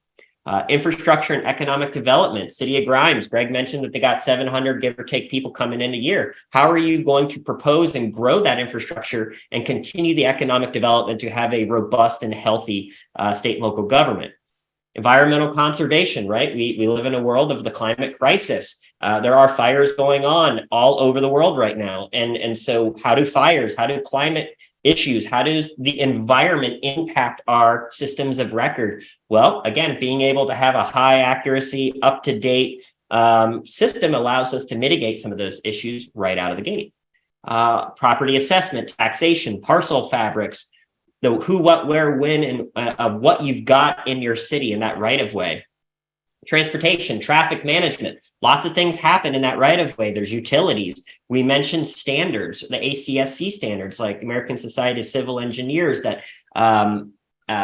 Infrastructure and economic development, City of Grimes. Greg mentioned that they got 700 give or take people coming in a year. How are you going to propose and grow that infrastructure and continue the economic development to have a robust and healthy state and local government? Environmental conservation, right? We live in a world of the climate crisis. There are fires going on all over the world right now. And so how do climate issues, how does the environment impact our systems of record? Well, again, being able to have a high accuracy, up-to-date system allows us to mitigate some of those issues right out of the gate. Property assessment, taxation, parcel fabrics, the who, what, where, when, and what you've got in your city in that right of way. Transportation, traffic management, lots of things happen in that right of way. There's utilities. We mentioned standards, the ACSC standards, like American Society of Civil Engineers, that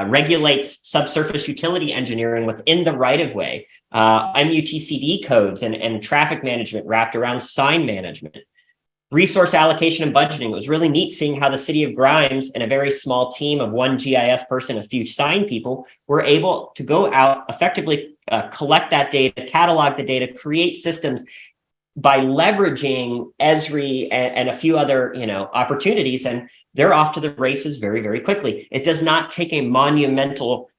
regulates subsurface utility engineering within the right of way, MUTCD codes and traffic management wrapped around sign management. Resource allocation and budgeting. It was really neat seeing how the City of Grimes and a very small team of one GIS person, a few sign people, were able to go out effectively, collect that data, catalog the data, create systems by leveraging Esri and a few other opportunities, and they're off to the races very, very quickly. It does not take a monumental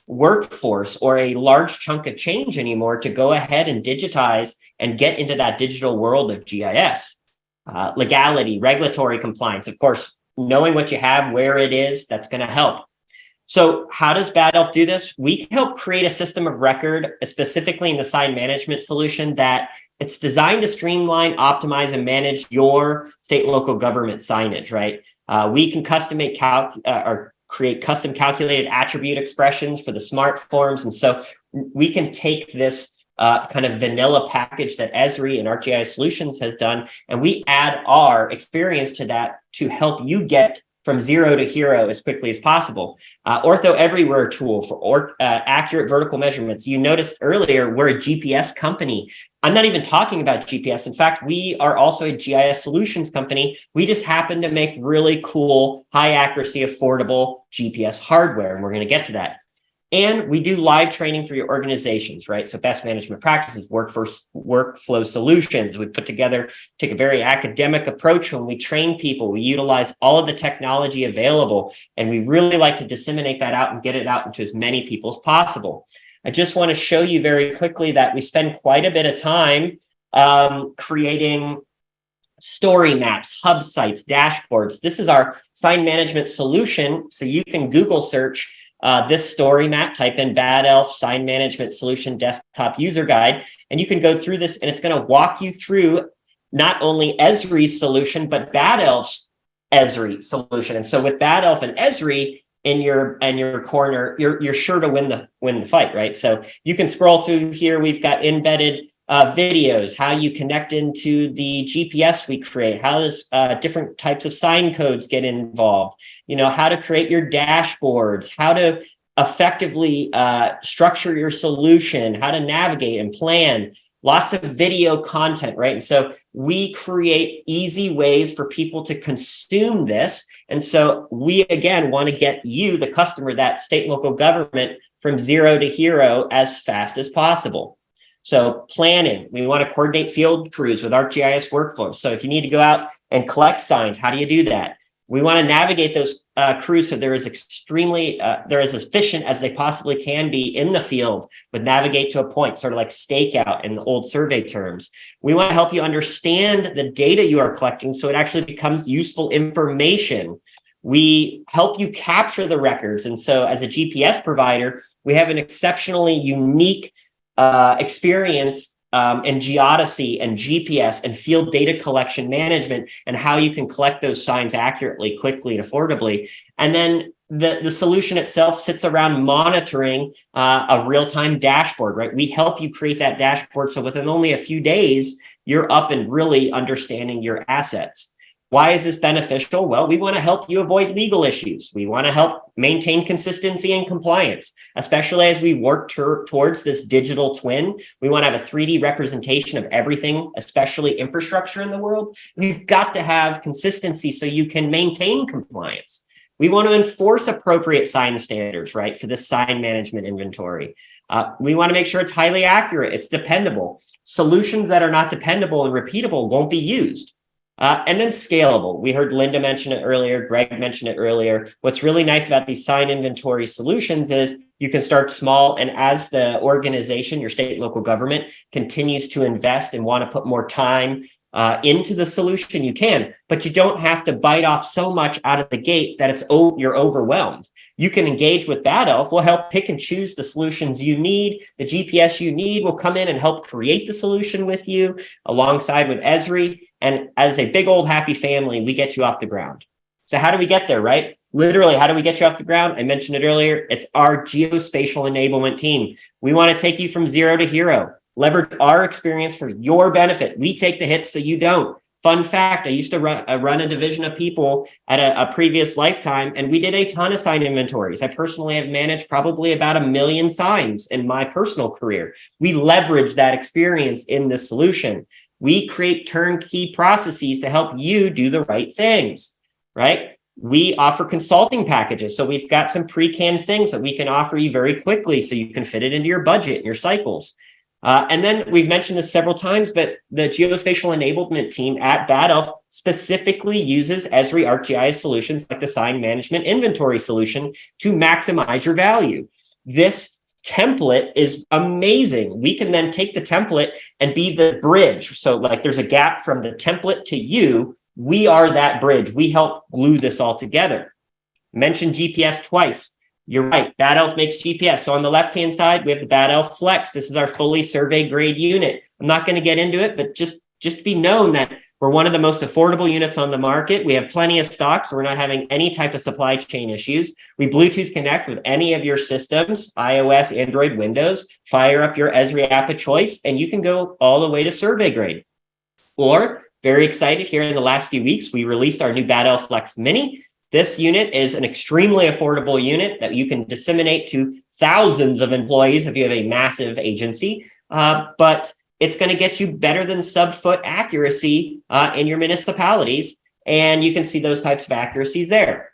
workforce or a large chunk of change anymore to go ahead and digitize and get into that digital world of GIS. Legality, regulatory compliance, of course, knowing what you have, where it is, that's going to help. So how does Bad Elf do this? We help create a system of record, specifically in the sign management solution, that it's designed to streamline, optimize, and manage your state and local government signage, right? We can create custom calculated attribute expressions for the smart forms. And so we can take this kind of vanilla package that Esri and ArcGIS Solutions has done, and we add our experience to that to help you get from zero to hero as quickly as possible. Ortho Everywhere tool for accurate vertical measurements. You noticed earlier, we're a GPS company. I'm not even talking about GPS. In fact, we are also a GIS solutions company. We just happen to make really cool, high accuracy, affordable GPS hardware, and we're going to get to that. And we do live training for your organizations, right? So best management practices, workflow solutions. We take a very academic approach when we train people. We utilize all of the technology available, and we really like to disseminate that out and get it out into as many people as possible. I just want to show you very quickly that we spend quite a bit of time creating story maps, hub sites, dashboards. This is our sign management solution. So you can Google search this story map, type in Bad Elf Sign Management Solution Desktop User Guide, and you can go through this, and it's going to walk you through not only Esri's solution, but Bad Elf's Esri solution. And so with Bad Elf and Esri in your corner, you're sure to win the fight, right? So you can scroll through here. We've got embedded videos, how you connect into the GPS we create, how this different types of sign codes get involved, how to create your dashboards, how to effectively structure your solution, how to navigate and plan, lots of video content, right? And so we create easy ways for people to consume this. And so we, again, want to get you, the customer, that state and local government, from zero to hero as fast as possible. So planning, we want to coordinate field crews with ArcGIS workflows. So if you need to go out and collect signs, how do you do that? We want to navigate those crews so they're as efficient as they possibly can be in the field with navigate to a point, sort of like stakeout in the old survey terms. We want to help you understand the data you are collecting so it actually becomes useful information. We help you capture the records. And so as a GPS provider, we have an exceptionally unique experience in geodesy and GPS and field data collection management, and how you can collect those signs accurately, quickly, and affordably. And then the solution itself sits around monitoring a real-time dashboard, right? We help you create that dashboard so within only a few days, you're up and really understanding your assets. Why is this beneficial? Well, we want to help you avoid legal issues. We want to help maintain consistency and compliance, especially as we work towards this digital twin. We want to have a 3D representation of everything, especially infrastructure in the world. We've got to have consistency so you can maintain compliance. We want to enforce appropriate sign standards, right, for the sign management inventory. We want to make sure it's highly accurate, it's dependable. Solutions that are not dependable and repeatable won't be used. And then scalable. We heard Linda mention it earlier, Greg mentioned it earlier. What's really nice about these sign inventory solutions is you can start small, and as the organization, your state and local government, continues to invest and want to put more time into the solution, you can, but you don't have to bite off so much out of the gate that you're overwhelmed. You can engage with Bad Elf. We'll help pick and choose the solutions you need. The GPS you need will come in and help create the solution with you alongside with Esri. And as a big old happy family, we get you off the ground. So how do we get there, right? Literally, how do we get you off the ground? I mentioned it earlier. It's our geospatial enablement team. We want to take you from zero to hero. Leverage our experience for your benefit. We take the hits so you don't. Fun fact, I used to run a division of people at a previous lifetime, and we did a ton of sign inventories. I personally have managed probably about 1 million signs in my personal career. We leverage that experience in this solution. We create turnkey processes to help you do the right things, right? We offer consulting packages. So we've got some pre-canned things that we can offer you very quickly so you can fit it into your budget and your cycles. And then we've mentioned this several times, but the geospatial enablement team at Bad Elf specifically uses Esri ArcGIS solutions like the sign management inventory solution to maximize your value. This template is amazing. We can then take the template and be the bridge. So like there's a gap from the template to you. We are that bridge. We help glue this all together. Mentioned GPS twice. You're right. Bad Elf makes GPS. So on the left-hand side, we have the Bad Elf Flex. This is our fully survey grade unit. I'm not going to get into it, but just be known that we're one of the most affordable units on the market. We have plenty of stock, so we're not having any type of supply chain issues. We Bluetooth connect with any of your systems, iOS, Android, Windows, fire up your Esri app of choice, and you can go all the way to survey grade. Or, very excited, here in the last few weeks, we released our new Bad Elf Flex Mini. This unit is an extremely affordable unit that you can disseminate to thousands of employees if you have a massive agency, but it's going to get you better than sub-foot accuracy in your municipalities, and you can see those types of accuracies there.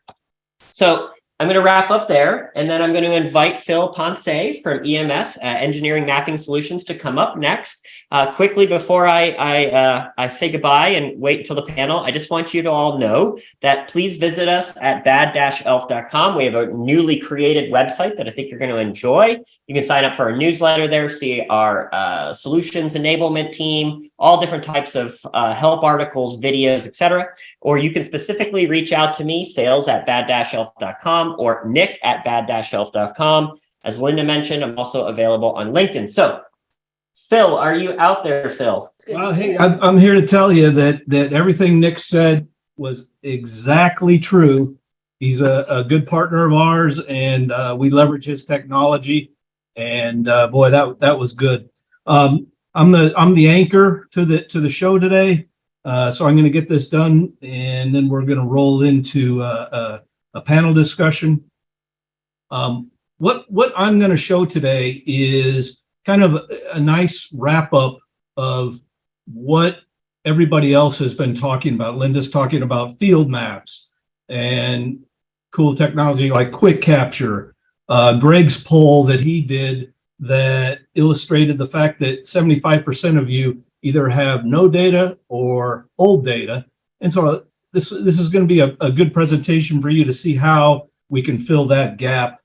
So I'm going to wrap up there, and then I'm going to invite Phil Ponce from EMS, Engineering Mapping Solutions, to come up next. Quickly, before I say goodbye and wait until the panel, I just want you to all know that please visit us at bad-elf.com. We have a newly created website that I think you're going to enjoy. You can sign up for our newsletter there, see our solutions enablement team, all different types of help articles, videos, etc. Or you can specifically reach out to me, sales@bad-elf.com or nick@bad-elf.com. As Linda mentioned, I'm also available on LinkedIn. So Phil, are you out there, Phil? Well, hey, I'm here to tell you that everything Nick said was exactly true. He's a good partner of ours, and we leverage his technology. And boy, that was good. I'm the anchor to the show today, so I'm going to get this done, and then we're going to roll into a panel discussion. What I'm going to show today is kind of a nice wrap up of what everybody else has been talking about. Linda's talking about field maps and cool technology like quick capture. Greg's poll that he did that illustrated the fact that 75% of you either have no data or old data. And so this is going to be a good presentation for you to see how we can fill that gap.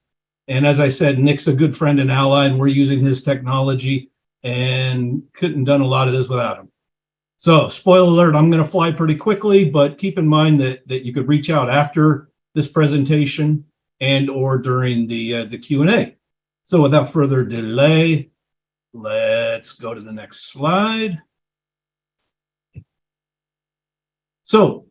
And as I said, Nick's a good friend and ally, and we're using his technology and couldn't done a lot of this without him. So spoiler alert, I'm going to fly pretty quickly, but keep in mind that you could reach out after this presentation and or during the Q&A. So without further delay, let's go to the next slide. So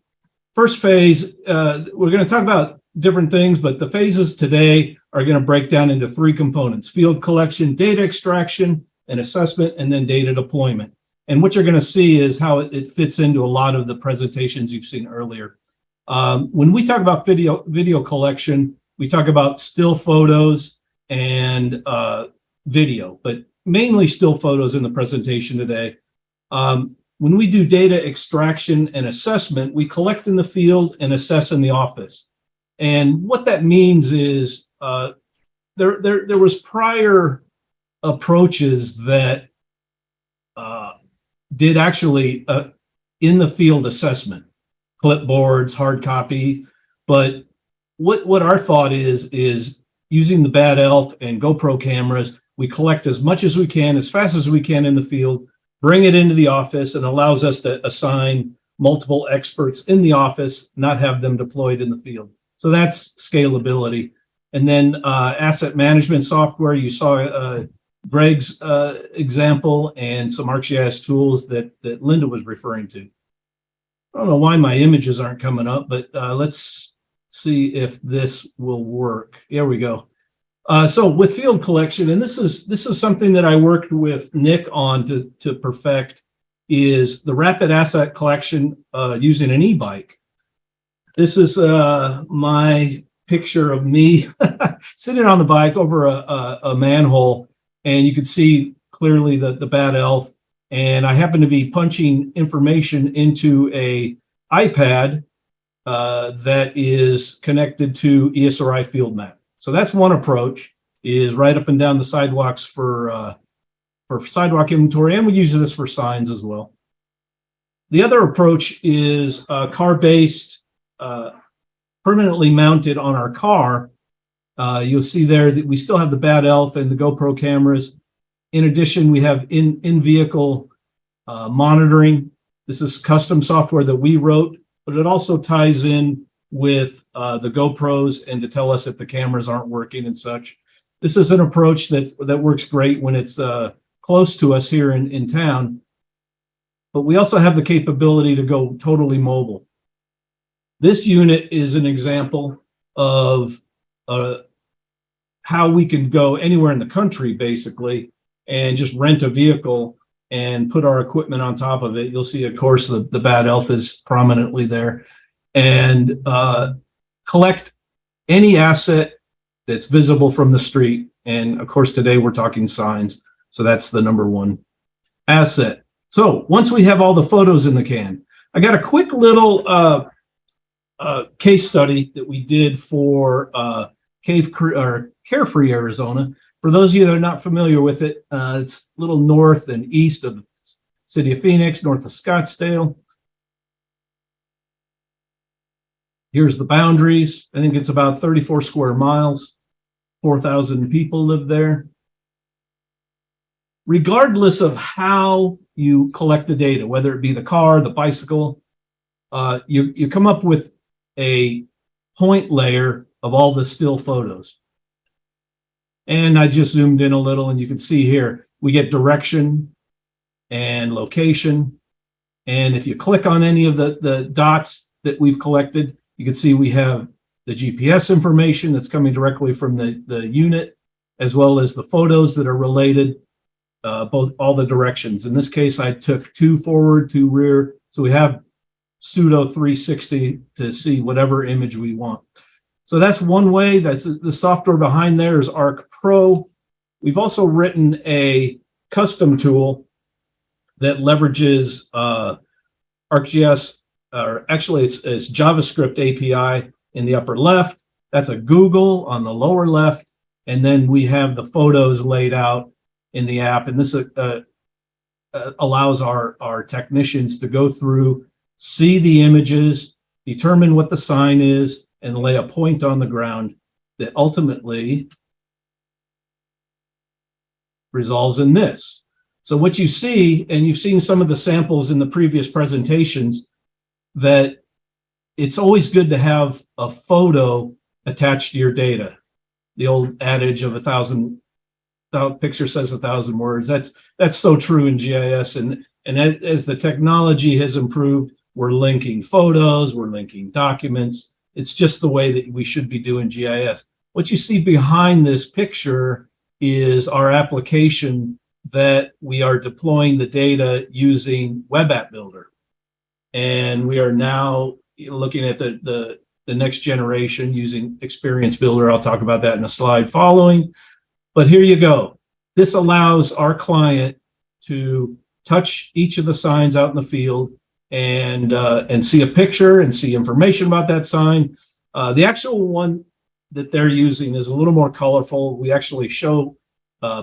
first phase, we're going to talk about different things, but the phases today are going to break down into 3 components: field collection, data extraction, and assessment, and then data deployment. And what you're going to see is how it fits into a lot of the presentations you've seen earlier. When we talk about video collection, we talk about still photos and video, but mainly still photos in the presentation today. When we do data extraction and assessment, we collect in the field and assess in the office. And what that means is there was prior approaches that did actually in the field assessment, clipboards, hard copy. But what our thought is using the Bad Elf and GoPro cameras, we collect as much as we can, as fast as we can in the field, bring it into the office, and allows us to assign multiple experts in the office, not have them deployed in the field. So that's scalability. And then asset management software, you saw Greg's example and some ArcGIS tools that Linda was referring to. I don't know why my images aren't coming up, but let's see if this will work. Here we go. So with field collection, and this is something that I worked with Nick on to perfect, is the rapid asset collection using an e-bike. This is my picture of me sitting on the bike over a manhole, and you can see clearly the Bad Elf. And I happen to be punching information into a iPad that is connected to ESRI Field Map. So that's one approach, is right up and down the sidewalks for sidewalk inventory, and we use this for signs as well. The other approach is car-based, permanently mounted on our car. You'll see there that we still have the Bad Elf and the GoPro cameras. In addition, we have in-vehicle monitoring. This is custom software that we wrote, but it also ties in with the GoPros and to tell us if the cameras aren't working and such. This is an approach that works great when it's close to us here in town, but we also have the capability to go totally mobile. This unit is an example of how we can go anywhere in the country, basically, and just rent a vehicle and put our equipment on top of it. You'll see, of course, the Bad Elf is prominently there, and collect any asset that's visible from the street. And of course, today we're talking signs. So that's the number one asset. So once we have all the photos in the can, I got a quick little case study that we did for Carefree, Arizona. For those of you that are not familiar with it, it's a little north and east of the city of Phoenix, north of Scottsdale. Here's the boundaries. I think it's about 34 square miles. 4,000 people live there. Regardless of how you collect the data, whether it be the car, the bicycle, you come up with a point layer of all the still photos. And I just zoomed in a little, and you can see here, we get direction and location. And if you click on any of the dots that we've collected, you can see we have the GPS information that's coming directly from the unit, as well as the photos that are related, both all the directions. In this case, I took 2 forward, 2 rear. So we have pseudo 360 to see whatever image we want. So that's one way. That's the software behind there is Arc Pro. We've also written a custom tool that leverages ArcGIS, or actually it's JavaScript API in the upper left. That's a Google on the lower left. And then we have the photos laid out in the app. And this allows our technicians to go through, see the images, determine what the sign is, and lay a point on the ground that ultimately resolves in this. So what you see, and you've seen some of the samples in the previous presentations, that it's always good to have a photo attached to your data. The old adage of 1,000 picture says 1,000 words. That's so true in GIS. And as the technology has improved, we're linking photos, we're linking documents. It's just the way that we should be doing GIS. What you see behind this picture is our application that we are deploying the data using Web App Builder. And we are now looking at the next generation using Experience Builder. I'll talk about that in a slide following. But here you go. This allows our client to touch each of the signs out in the field and see a picture and see information about that sign. The actual one that they're using is a little more colorful. We actually show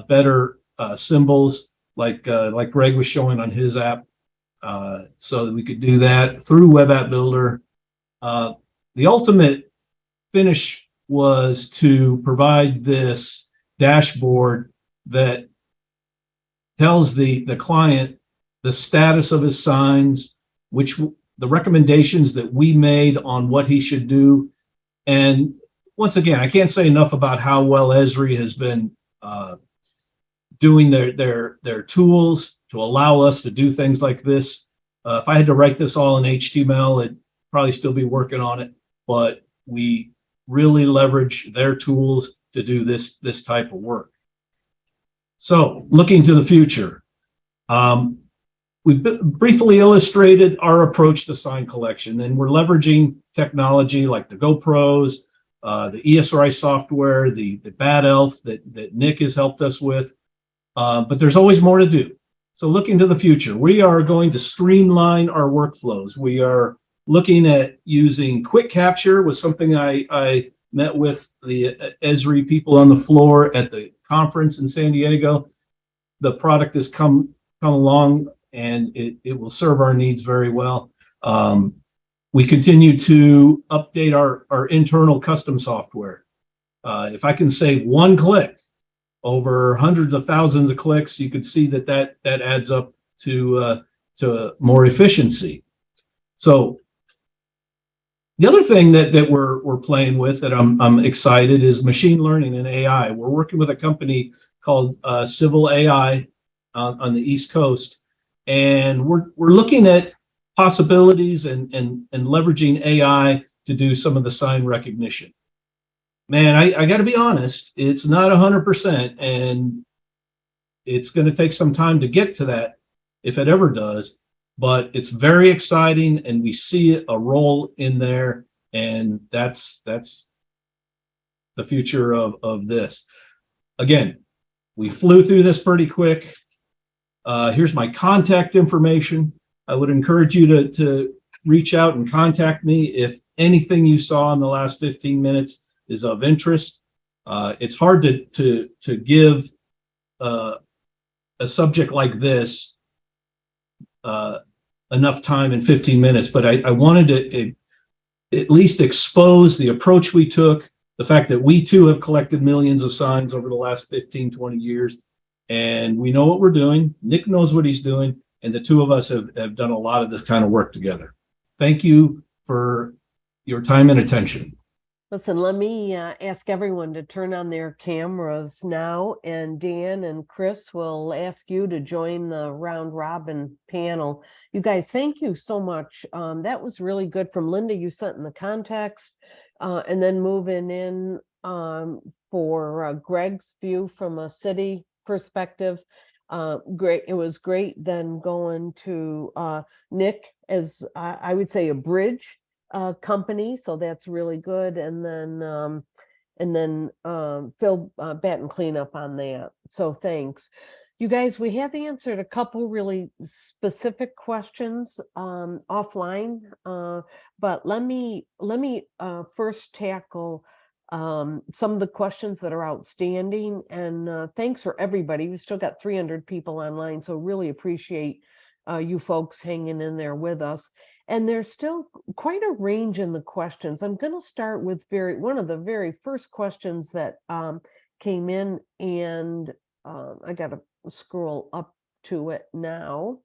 better symbols like Greg was showing on his app, so that we could do that through Web App Builder. The ultimate finish was to provide this dashboard that tells the client the status of his signs, the recommendations that we made on what he should do. And once again, I can't say enough about how well Esri has been doing their tools to allow us to do things like this. If I had to write this all in HTML, it'd probably still be working on it, but we really leverage their tools to do this type of work. So looking to the future, we've briefly illustrated our approach to sign collection, and we're leveraging technology like the GoPros, the ESRI software, the Bad Elf that Nick has helped us with, but there's always more to do. So looking to the future, we are going to streamline our workflows. We are looking at using quick capture, was something I met with the Esri people on the floor at the conference in San Diego. The product has come along, and it will serve our needs very well. We continue to update our internal custom software. If I can save one click over hundreds of thousands of clicks, you could see that adds up to more efficiency. So the other thing that we're playing with that I'm excited is machine learning and AI. We're working with a company called Civil AI on the East Coast, and we're looking at possibilities and leveraging AI to do some of the sign recognition. Man, I got to be honest, it's not 100%, and it's going to take some time to get to that, if it ever does. But it's very exciting, and we see a role in there, and that's the future of this. Again, we flew through this pretty quick. Here's my contact information. I would encourage you to reach out and contact me if anything you saw in the last 15 minutes is of interest. It's hard to give a subject like this enough time in 15 minutes, but I wanted to at least expose the approach we took, the fact that we too have collected millions of signs over the last 15, 20 years, and we know what we're doing. Nick knows what he's doing, and the two of us have done a lot of this kind of work together. Thank you for your time and attention. Listen, let me ask everyone to turn on their cameras now, and Dan and Chris will ask you to join the round robin panel. You guys, thank you so much. That was really good. From Linda, you sent in the context, and then moving in for Greg's view from a city perspective. Great. It was great then going to Nick as I would say a bridge company, so that's really good, and then Phil Batten cleanup on that. So thanks, you guys. We have answered a couple really specific questions offline, but let me first tackle some of the questions that are outstanding. And thanks for everybody. We still got 300 people online, so really appreciate you folks hanging in there with us. And there's still quite a range in the questions. I'm going to start with one of the very first questions that came in, and I got to scroll up to it now.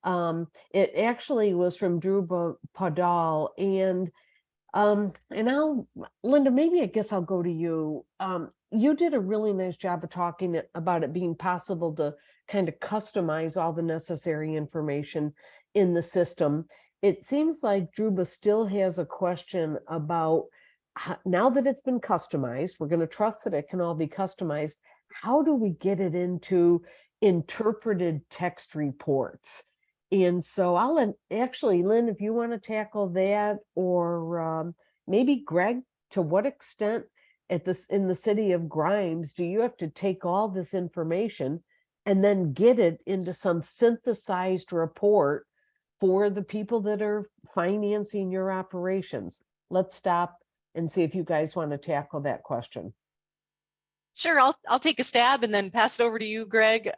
It actually was from Drew Padal, and Linda, maybe I guess I'll go to you. You did a really nice job of talking about it being possible to kind of customize all the necessary information in the system. It seems like Druba still has a question about now that it's been customized, we're going to trust that it can all be customized. How do we get it into interpreted text reports? And so I'll actually, Lynn, if you want to tackle that, or maybe Greg, to what extent in the city of Grimes do you have to take all this information and then get it into some synthesized report for the people that are financing your operations? Let's stop. and see if you guys want to tackle that question. Sure, I'll take a stab and then pass it over to you, Greg.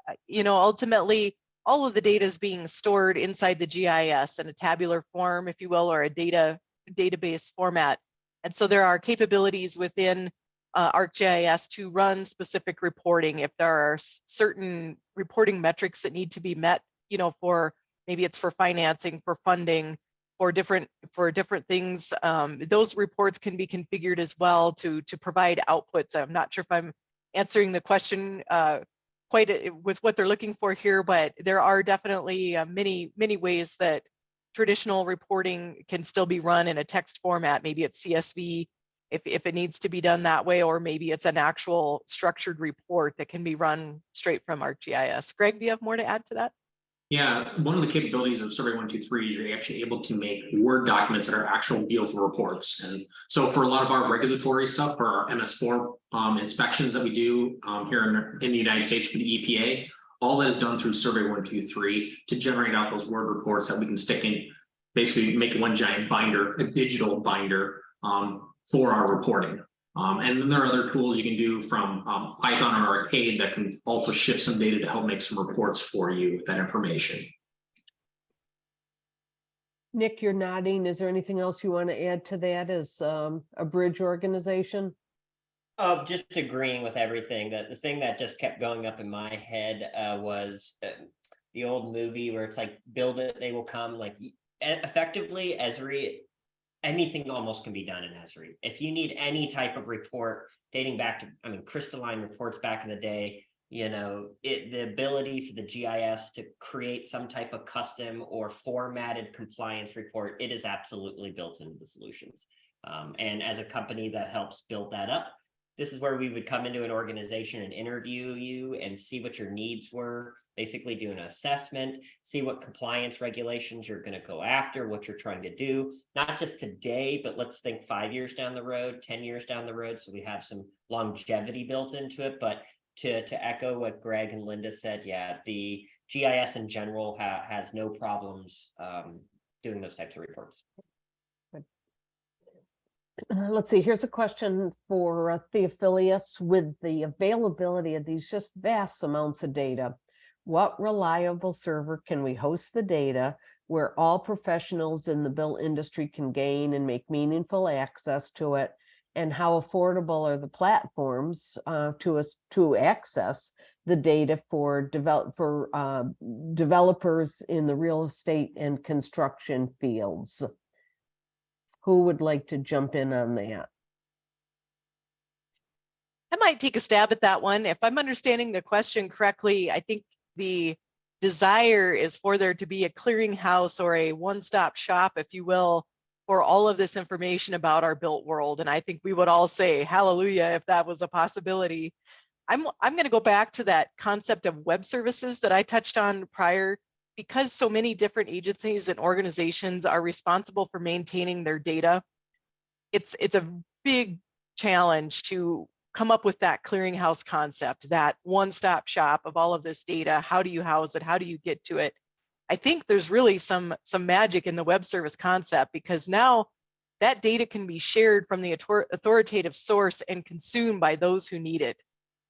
Ultimately, all of the data is being stored inside the GIS in a tabular form, if you will, or a database format. And so there are capabilities within ArcGIS to run specific reporting if there are certain reporting metrics that need to be met, for maybe it's for financing, for funding, for different things. Those reports can be configured as well to provide outputs. I'm not sure if I'm answering the question quite with what they're looking for here, but there are definitely many ways that traditional reporting can still be run in a text format. Maybe it's CSV if it needs to be done that way, or maybe it's an actual structured report that can be run straight from ArcGIS. Greg, do you have more to add to that? Yeah, one of the capabilities of Survey 123 is you're actually able to make Word documents that are actual beautiful reports. And so for a lot of our regulatory stuff, for our MS4 inspections that we do here in the United States for the EPA, all that is done through Survey 123 to generate out those Word reports that we can stick in, basically make one giant binder, a digital binder for our reporting. And then there are other tools you can do from Python or Arcade that can also shift some data to help make some reports for you with that information. Nick, you're nodding. Is there anything else you want to add to that as a bridge organization? Just agreeing with everything. That the thing that just kept going up in my head was the old movie where it's like, build it, they will come. Like effectively, Esri, anything almost can be done in Esri. If you need any type of report dating back to, crystalline reports back in the day, the ability for the GIS to create some type of custom or formatted compliance report, it is absolutely built into the solutions. And as a company that helps build that up, this is where we would come into an organization and interview you and see what your needs were, basically do an assessment, see what compliance regulations you're going to go after, what you're trying to do, not just today, but let's think 5 years down the road, 10 years down the road. So we have some longevity built into it. But to echo what Greg and Linda said, yeah, the GIS in general has no problems doing those types of reports. Let's see, here's a question for Theophilus. With the availability of these just vast amounts of data, what reliable server can we host the data where all professionals in the built industry can gain and make meaningful access to it? And how affordable are the platforms to access the data for developers in the real estate and construction fields? Who would like to jump in on that? I might take a stab at that one. If I'm understanding the question correctly, I think the desire is for there to be a clearinghouse or a one-stop shop, if you will, for all of this information about our built world. And I think we would all say hallelujah if that was a possibility. I'm going to go back to that concept of web services that I touched on prior. Because so many different agencies and organizations are responsible for maintaining their data, it's a big challenge to come up with that clearinghouse concept, that one-stop shop of all of this data. How do you house it? How do you get to it? I think there's really some magic in the web service concept, because now that data can be shared from the authoritative source and consumed by those who need it.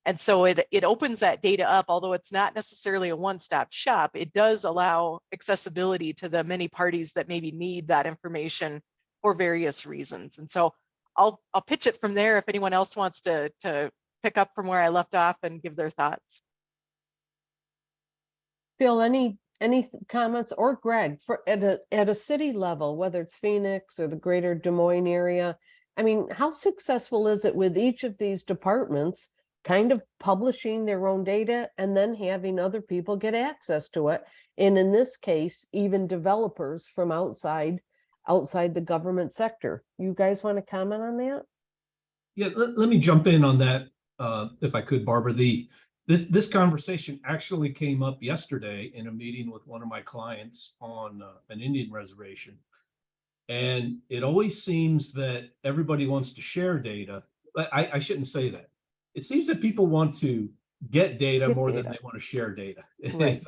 And so it opens that data up, although it's not necessarily a one-stop shop. It does allow accessibility to the many parties that maybe need that information for various reasons. And so I'll pitch it from there if anyone else wants to pick up from where I left off and give their thoughts. Phil, any comments, or Greg, at a city level, whether it's Phoenix or the greater Des Moines area? How successful is it with each of these departments kind of publishing their own data and then having other people get access to it? And in this case, even developers from outside the government sector. You guys want to comment on that? Yeah, let me jump in on that, if I could, Barbara. This conversation actually came up yesterday in a meeting with one of my clients on an Indian reservation. And it always seems that everybody wants to share data. I shouldn't say that. It seems that people want to get data more than they want to share data. Right.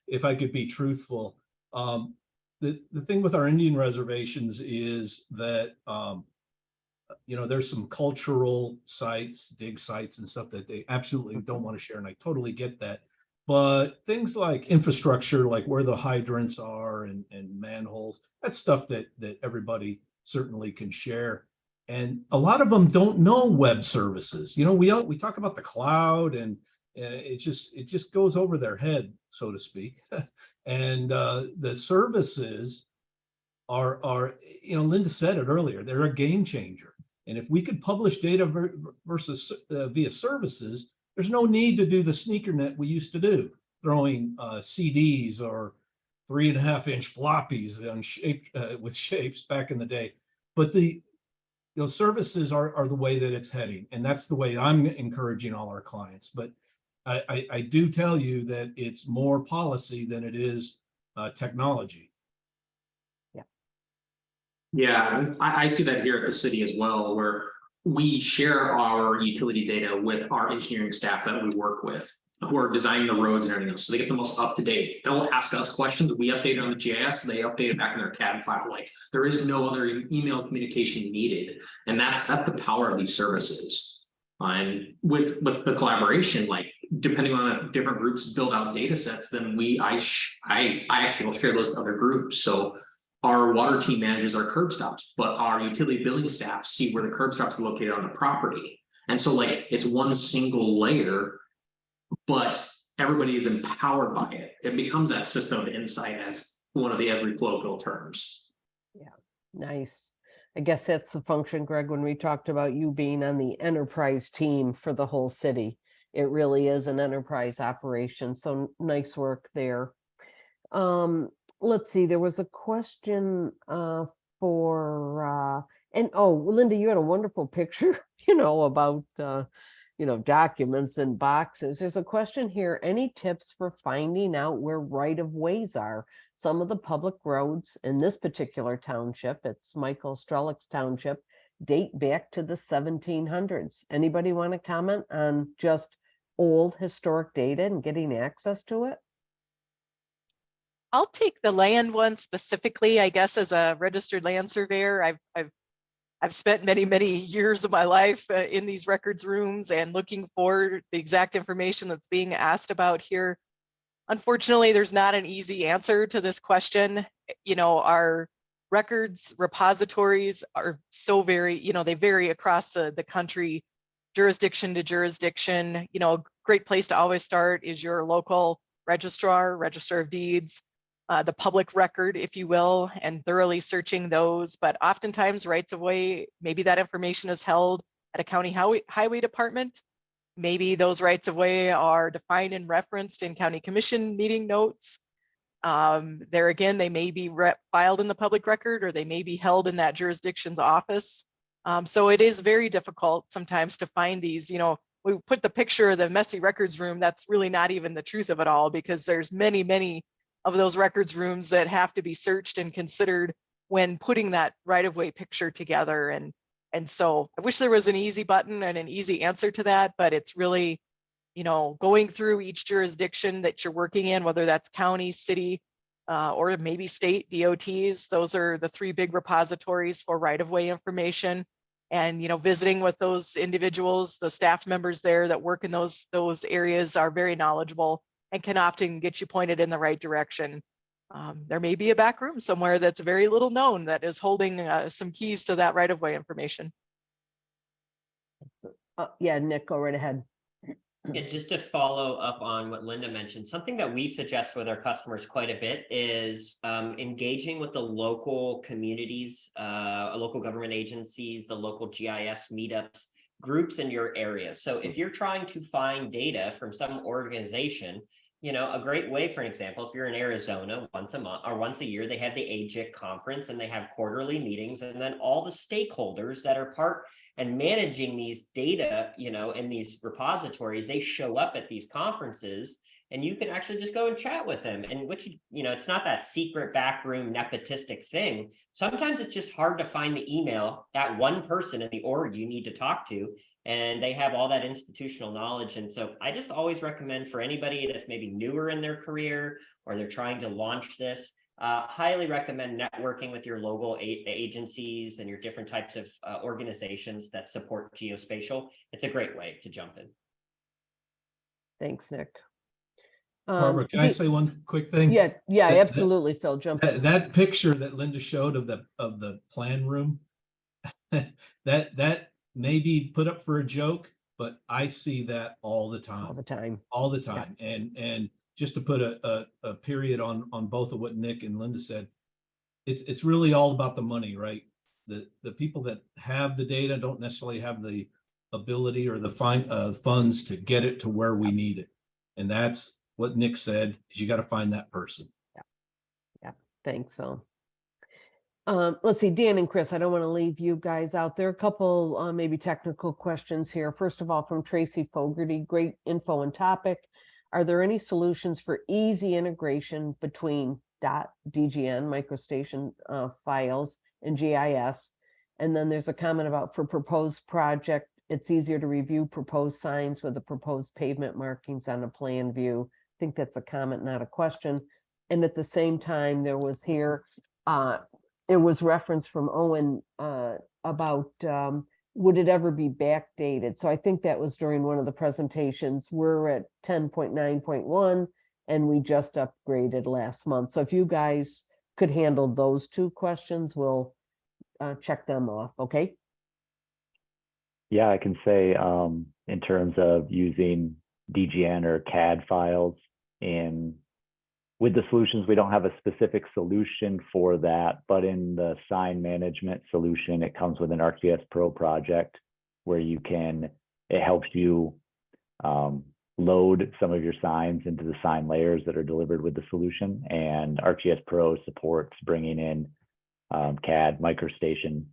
if I could be truthful. The thing with our Indian reservations is that there's some cultural sites, dig sites and stuff that they absolutely don't want to share. And I totally get that. But things like infrastructure, like where the hydrants are and manholes, that's stuff that everybody certainly can share. And a lot of them don't know web services. We talk about the cloud, and it just goes over their head, so to speak. And the services are Linda said it earlier, they're a game changer. And if we could publish data versus via services, there's no need to do the sneaker net we used to do, throwing CDs or 3.5-inch floppies on with shapes back in the day. But services are the way that it's heading, and that's the way I'm encouraging all our clients. But I do tell you that it's more policy than it is technology. Yeah, I see that here at the city as well, where we share our utility data with our engineering staff that we work with, who are designing the roads and everything else. So they get the most up to date. They'll ask us questions. We update it on the GIS. They update it back in their CAD file. Like, there is no other email communication needed, and that's the power of these services. And with the collaboration, like depending on if different groups build out data sets, then I actually will share those to other groups. So our water team manages our curb stops, but our utility billing staff see where the curb stops are located on the property. And so like it's one single layer, but everybody is empowered by it. It becomes that system of insight, as one of the Esri colloquial terms. Yeah, nice. I guess that's the function, Greg, when we talked about you being on the enterprise team for the whole city. It really is an enterprise operation. So nice work there. Let's see, there was a question Linda, you had a wonderful picture, about, documents and boxes. There's a question here. Any tips for finding out where right-of-ways are? Some of the public roads in this particular township, it's Michael Strelick's township, date back to the 1700s. Anybody want to comment on just old historic data and getting access to it? I'll take the land one specifically. I guess as a registered land surveyor, I've spent many years of my life in these records rooms and looking for the exact information that's being asked about here. Unfortunately, there's not an easy answer to this question. Our records repositories are so they vary across the country, jurisdiction to jurisdiction. A great place to always start is your local registrar, register of deeds. The public record, if you will, and thoroughly searching those. But oftentimes rights of way, maybe that information is held at a county highway department. Maybe those rights of way are defined and referenced in county commission meeting notes. There again, they may be filed in the public record, or they may be held in that jurisdiction's office. So it is very difficult sometimes to find these. We put the picture of the messy records room. That's really not even the truth of it all, because there's many of those records rooms that have to be searched and considered when putting that right-of-way picture together. And so I wish there was an easy button and an easy answer to that, but it's really, going through each jurisdiction that you're working in, whether that's county, city, or maybe state DOTs. Those are the three big repositories for right-of-way information. And, visiting with those individuals, the staff members there that work in those areas are very knowledgeable and can often get you pointed in the right direction. There may be a back room somewhere that's very little known that is holding some keys to that right-of-way information. Yeah, Nick, go right ahead. Yeah, just to follow up on what Linda mentioned, something that we suggest with our customers quite a bit is engaging with the local communities, local government agencies, the local GIS meetups, groups in your area. So if you're trying to find data from some organization, a great way, for an example, if you're in Arizona, once a month or once a year, they have the AGIC conference and they have quarterly meetings, and then all the stakeholders that are part and managing these data, in these repositories, they show up at these conferences, and you can actually just go and chat with them. And it's not that secret backroom nepotistic thing. Sometimes it's just hard to find the email, that one person in the org you need to talk to, and they have all that institutional knowledge. And so I just always recommend for anybody that's maybe newer in their career, or they're trying to launch this, Highly recommend networking with your local agencies and your different types of organizations that support geospatial. It's a great way to jump in. Thanks, Nick. Barbara, can I say one quick thing? Yeah, That- absolutely, Phil, jump in. That picture that Linda showed of the plan room, that may be put up for a joke, but I see that all the All the time, time. all the time. And just to put a period on both of what Nick and Linda said, it's really all about the money, right? The people that have the data don't necessarily have the ability or the funds to get it to where we need it. And that's what Nick said, is you got to find that person. Yeah, thanks, Phil. Let's see, Dan and Chris, I don't want to leave you guys out there. A couple maybe technical questions here. First of all, from Tracy Fogarty, great info and topic. Are there any solutions for easy integration between .dgn microstation files and GIS? And then there's a comment about for proposed project, it's easier to review proposed signs with the proposed pavement markings on a plan view. I think that's a comment, not a question. And at the same time, there was here, it was reference from Owen about would it ever be backdated? So I think that was during one of the presentations. We're at 10.9.1 and we just upgraded last month. So if you guys could handle those two questions, we'll check them off, okay? Yeah, I can say in terms of using DGN or CAD files with the solutions, we don't have a specific solution for that, but in the sign management solution, it comes with an ArcGIS Pro project where it helps you load some of your signs into the sign layers that are delivered with the solution. And ArcGIS Pro supports bringing in CAD microstation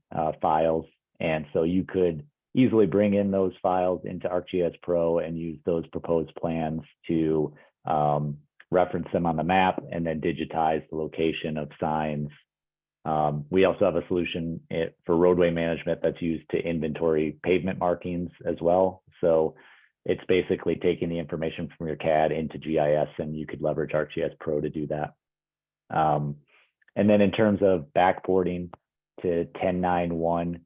files. And so you could easily bring in those files into ArcGIS Pro and use those proposed plans to reference them on the map and then digitize the location of signs. We also have a solution for roadway management that's used to inventory pavement markings as well. So it's basically taking the information from your CAD into GIS, and you could leverage ArcGIS Pro to do that. And then in terms of backporting to 10.9.1,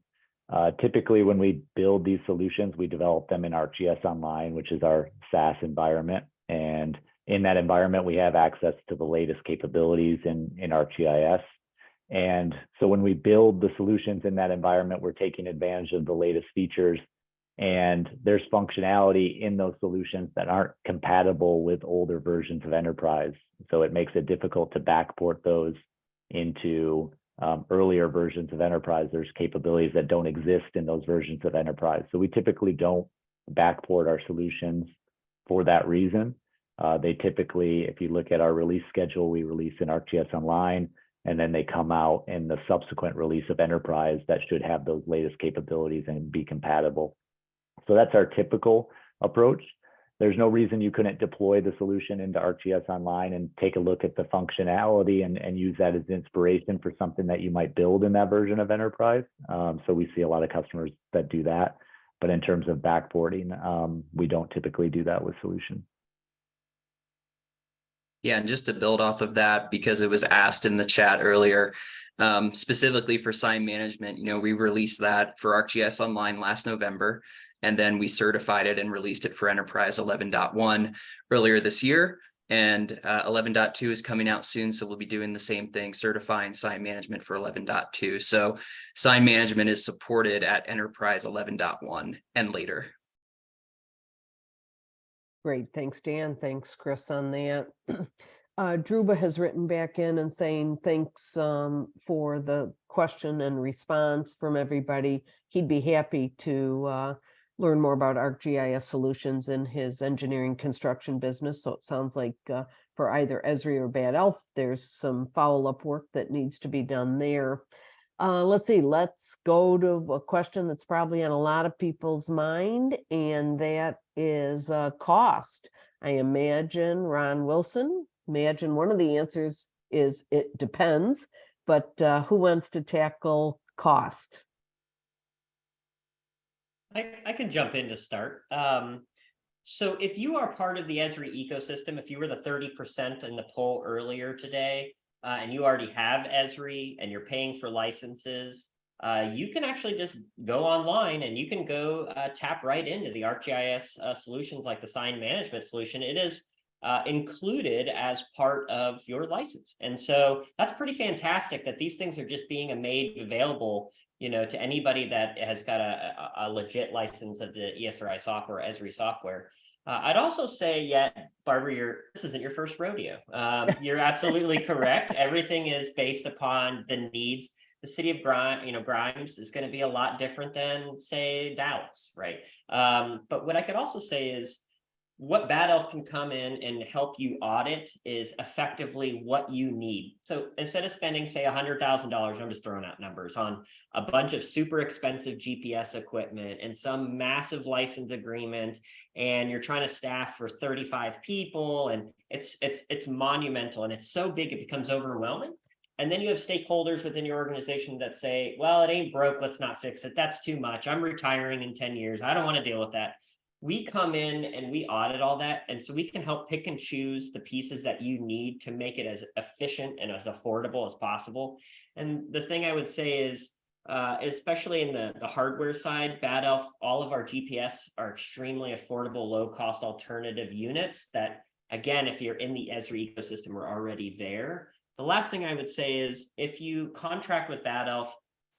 typically when we build these solutions, we develop them in ArcGIS Online, which is our SaaS environment. And in that environment, we have access to the latest capabilities in ArcGIS. And so when we build the solutions in that environment, we're taking advantage of the latest features. And there's functionality in those solutions that aren't compatible with older versions of Enterprise. So it makes it difficult to backport those into earlier versions of Enterprise. There's capabilities that don't exist in those versions of Enterprise. So we typically don't backport our solutions for that reason. They typically, if you look at our release schedule, we release in ArcGIS Online, and then they come out in the subsequent release of Enterprise that should have those latest capabilities and be compatible. So that's our typical approach. There's no reason you couldn't deploy the solution into ArcGIS Online and take a look at the functionality and use that as inspiration for something that you might build in that version of Enterprise. So we see a lot of customers that do that. But in terms of backporting, we don't typically do that with solutions. Yeah, and just to build off of that, because it was asked in the chat earlier, specifically for sign management, we released that for ArcGIS Online last November, and then we certified it and released it for Enterprise 11.1 earlier this year. And 11.2 is coming out soon, so we'll be doing the same thing, certifying sign management for 11.2. So sign management is supported at Enterprise 11.1 and later. Great, thanks, Dan. Thanks, Chris, on that. Druba has written back in and saying thanks for the question and response from everybody. He'd be happy to learn more about ArcGIS solutions in his engineering construction business. So it sounds like for either Esri or Bad Elf, there's some follow-up work that needs to be done there. Let's see, let's go to a question that's probably on a lot of people's mind, and that is cost. I imagine Ron Wilson, one of the answers is it depends, but who wants to tackle cost? I can jump in to start. So if you are part of the Esri ecosystem, if you were the 30% in the poll earlier today, and you already have Esri and you're paying for licenses, you can actually just go online and you can go tap right into the ArcGIS solutions like the sign management solution. It is included as part of your license. And so that's pretty fantastic that these things are just being made available, to anybody that has got a legit license of the ESRI software, Esri software. I'd also say, Barbara, this isn't your first rodeo. You're absolutely correct. Everything is based upon the needs. The city of Grimes is going to be a lot different than, say, Dallas, right? But what I could also say is what Bad Elf can come in and help you audit is effectively what you need. So instead of spending, say, $100,000, I'm just throwing out numbers, on a bunch of super expensive GPS equipment and some massive license agreement, and you're trying to staff for 35 people, and it's monumental and it's so big it becomes overwhelming. And then you have stakeholders within your organization that say, well, it ain't broke, let's not fix it. That's too much. I'm retiring in 10 years. I don't want to deal with that. We come in and we audit all that. And so we can help pick and choose the pieces that you need to make it as efficient and as affordable as possible. And the thing I would say is, especially in the hardware side, Bad Elf, all of our GPS are extremely affordable, low-cost alternative units that, again, if you're in the Esri ecosystem, are already there. The last thing I would say is if you contract with Bad Elf,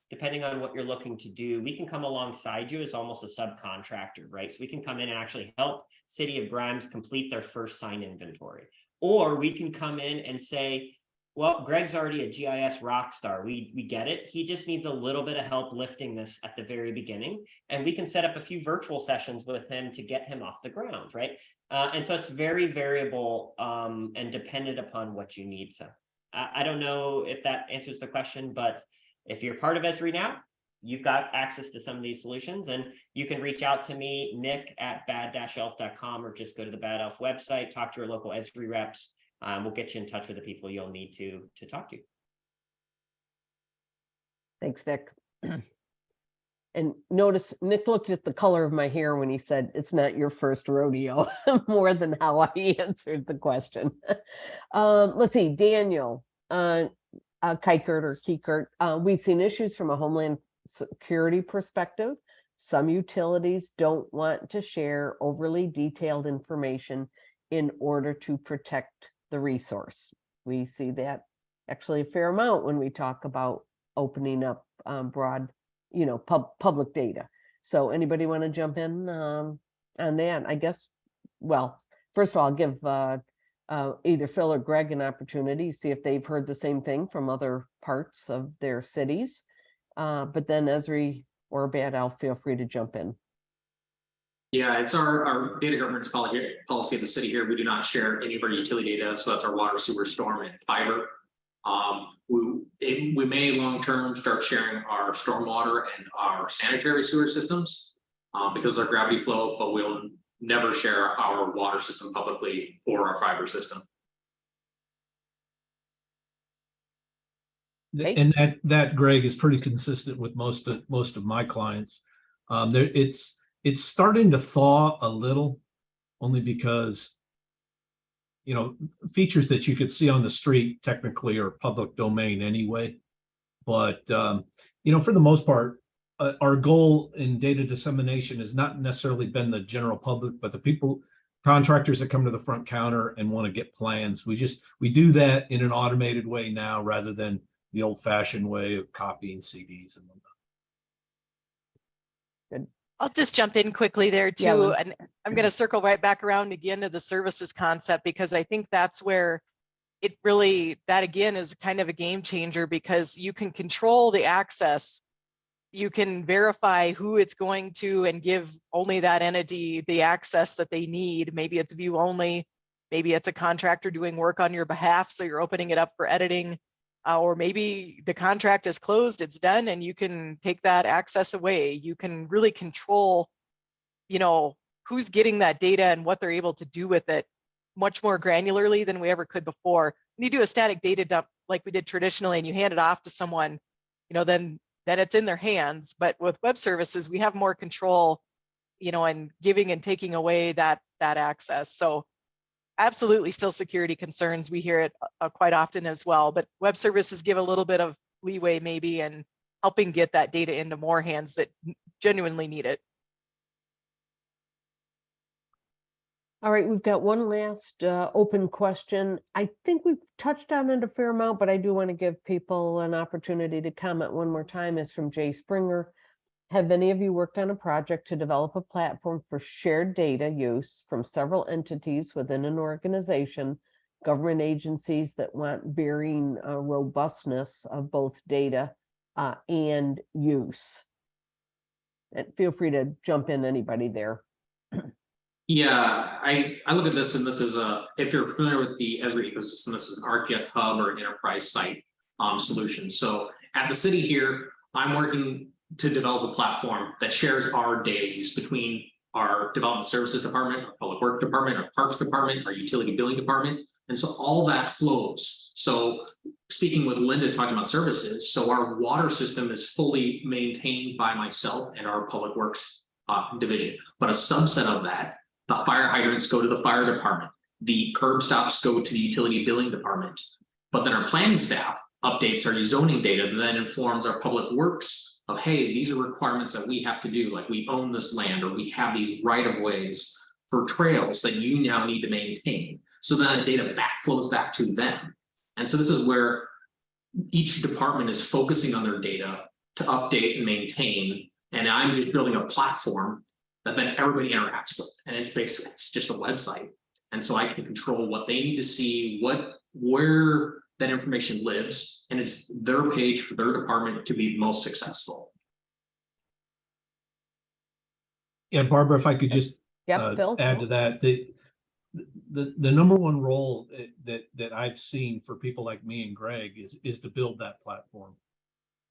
depending on what you're looking to do, we can come alongside you as almost a subcontractor, right? So we can come in and actually help City of Grimes complete their first sign inventory. Or we can come in and say, well, Greg's already a GIS rock star. We get it. He just needs a little bit of help lifting this at the very beginning. And we can set up a few virtual sessions with him to get him off the ground, right? And so it's very variable and dependent upon what you need. So I don't know if that answers the question, but if you're part of Esri now, you've got access to some of these solutions, and you can reach out to me, Nick at bad-elf.com, or just go to the Bad Elf website, talk to your local Esri reps. We'll get you in touch with the people you'll need to talk to. Thanks, Nick. And notice Nick looked at the color of my hair when he said it's not your first rodeo, more than how I answered the question. Let's see, Daniel. Kikert, we've seen issues from a Homeland Security perspective. Some utilities don't want to share overly detailed information in order to protect the resource. We see that actually a fair amount when we talk about opening up broad, public data. So anybody want to jump in on that? I guess, well, first of all, I'll give either Phil or Greg an opportunity, see if they've heard the same thing from other parts of their cities. But then Esri or Bad Elf, feel free to jump in. Yeah, it's our data governance policy of the city here. We do not share any of our utility data. So that's our water, sewer, storm, and fiber. We may long-term start sharing our stormwater and our sanitary sewer systems because of our gravity flow, but we'll never share our water system publicly or our fiber system. And that Greg is pretty consistent with most of my clients. It's starting to thaw a little, only because features that you could see on the street technically are public domain anyway. But for the most part, our goal in data dissemination has not necessarily been the general public, but the contractors that come to the front counter and want to get plans. We do that in an automated way now rather than the old-fashioned way of copying CDs and whatnot. Good. I'll just jump in quickly there too. Yeah, and I'm going to circle right back around again to the services concept, because I think that's where that again is kind of a game changer, because you can control the access. You can verify who it's going to and give only that entity the access that they need. Maybe it's view only, maybe it's a contractor doing work on your behalf, so you're opening it up for editing. Or maybe the contract is closed, it's done, and you can take that access away. You can really control, who's getting that data and what they're able to do with it much more granularly than we ever could before. When you do a static data dump like we did traditionally and you hand it off to someone, then it's in their hands. But with web services, we have more control, and giving and taking away that access. So absolutely still security concerns. We hear it quite often as well, but web services give a little bit of leeway maybe in helping get that data into more hands that genuinely need it. All right, we've got one last open question. I think we've touched on it a fair amount, but I do want to give people an opportunity to comment one more time. Is from Jay Springer. Have any of you worked on a project to develop a platform for shared data use from several entities within an organization, government agencies that want varying robustness of both data and use? And feel free to jump in, anybody there. Yeah, I look at this, and this is if you're familiar with the Esri ecosystem, this is an ArcGIS hub or an enterprise site solution. So at the city here, I'm working to develop a platform that shares our data use between our development services department, our public works department, our parks department, our utility billing department. And so all that flows. So speaking with Linda, talking about services, so our water system is fully maintained by myself and our public works division, but a subset of that, the fire hydrants go to the fire department, the curb stops go to the utility billing department, but then our planning staff updates our zoning data and then informs our public works of, hey, these are requirements that we have to do, like we own this land or we have these right of ways for trails that you now need to maintain. So then the data flows back to them. And so this is where each department is focusing on their data to update and maintain. And I'm just building a platform that then everybody interacts with. And it's basically, it's just a website. And so I can control what they need to see, where that information lives, and it's their page for their department to be most successful. Yeah, Barbara, if I could just Phil, add to that, the number one role that I've seen for people like me and Greg is to build that platform.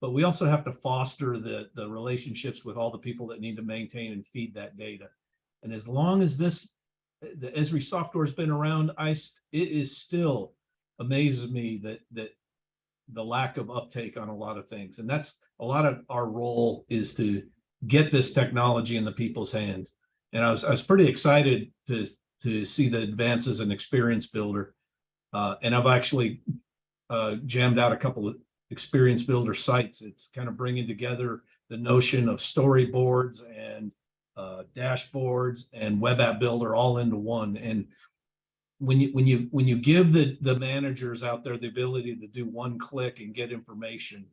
But we also have to foster the relationships with all the people that need to maintain and feed that data. And as long as the Esri software has been around, it is still amazes me that the lack of uptake on a lot of things. And that's a lot of our role, is to get this technology in the people's hands. And I was pretty excited to see the advances in Experience Builder. And I've actually jammed out a couple of Experience Builder sites. It's kind of bringing together the notion of storyboards and dashboards and web app builder all into one. And when you give the managers out there the ability to do one click and get information,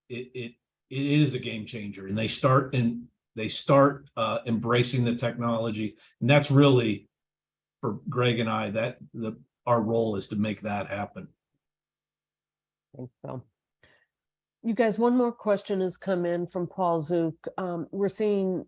it is a game changer. And they start embracing the technology, and that's really, for Greg and I, our role is to make that happen. Thanks, Phil. You guys, one more question has come in from Paul Zook. We're seeing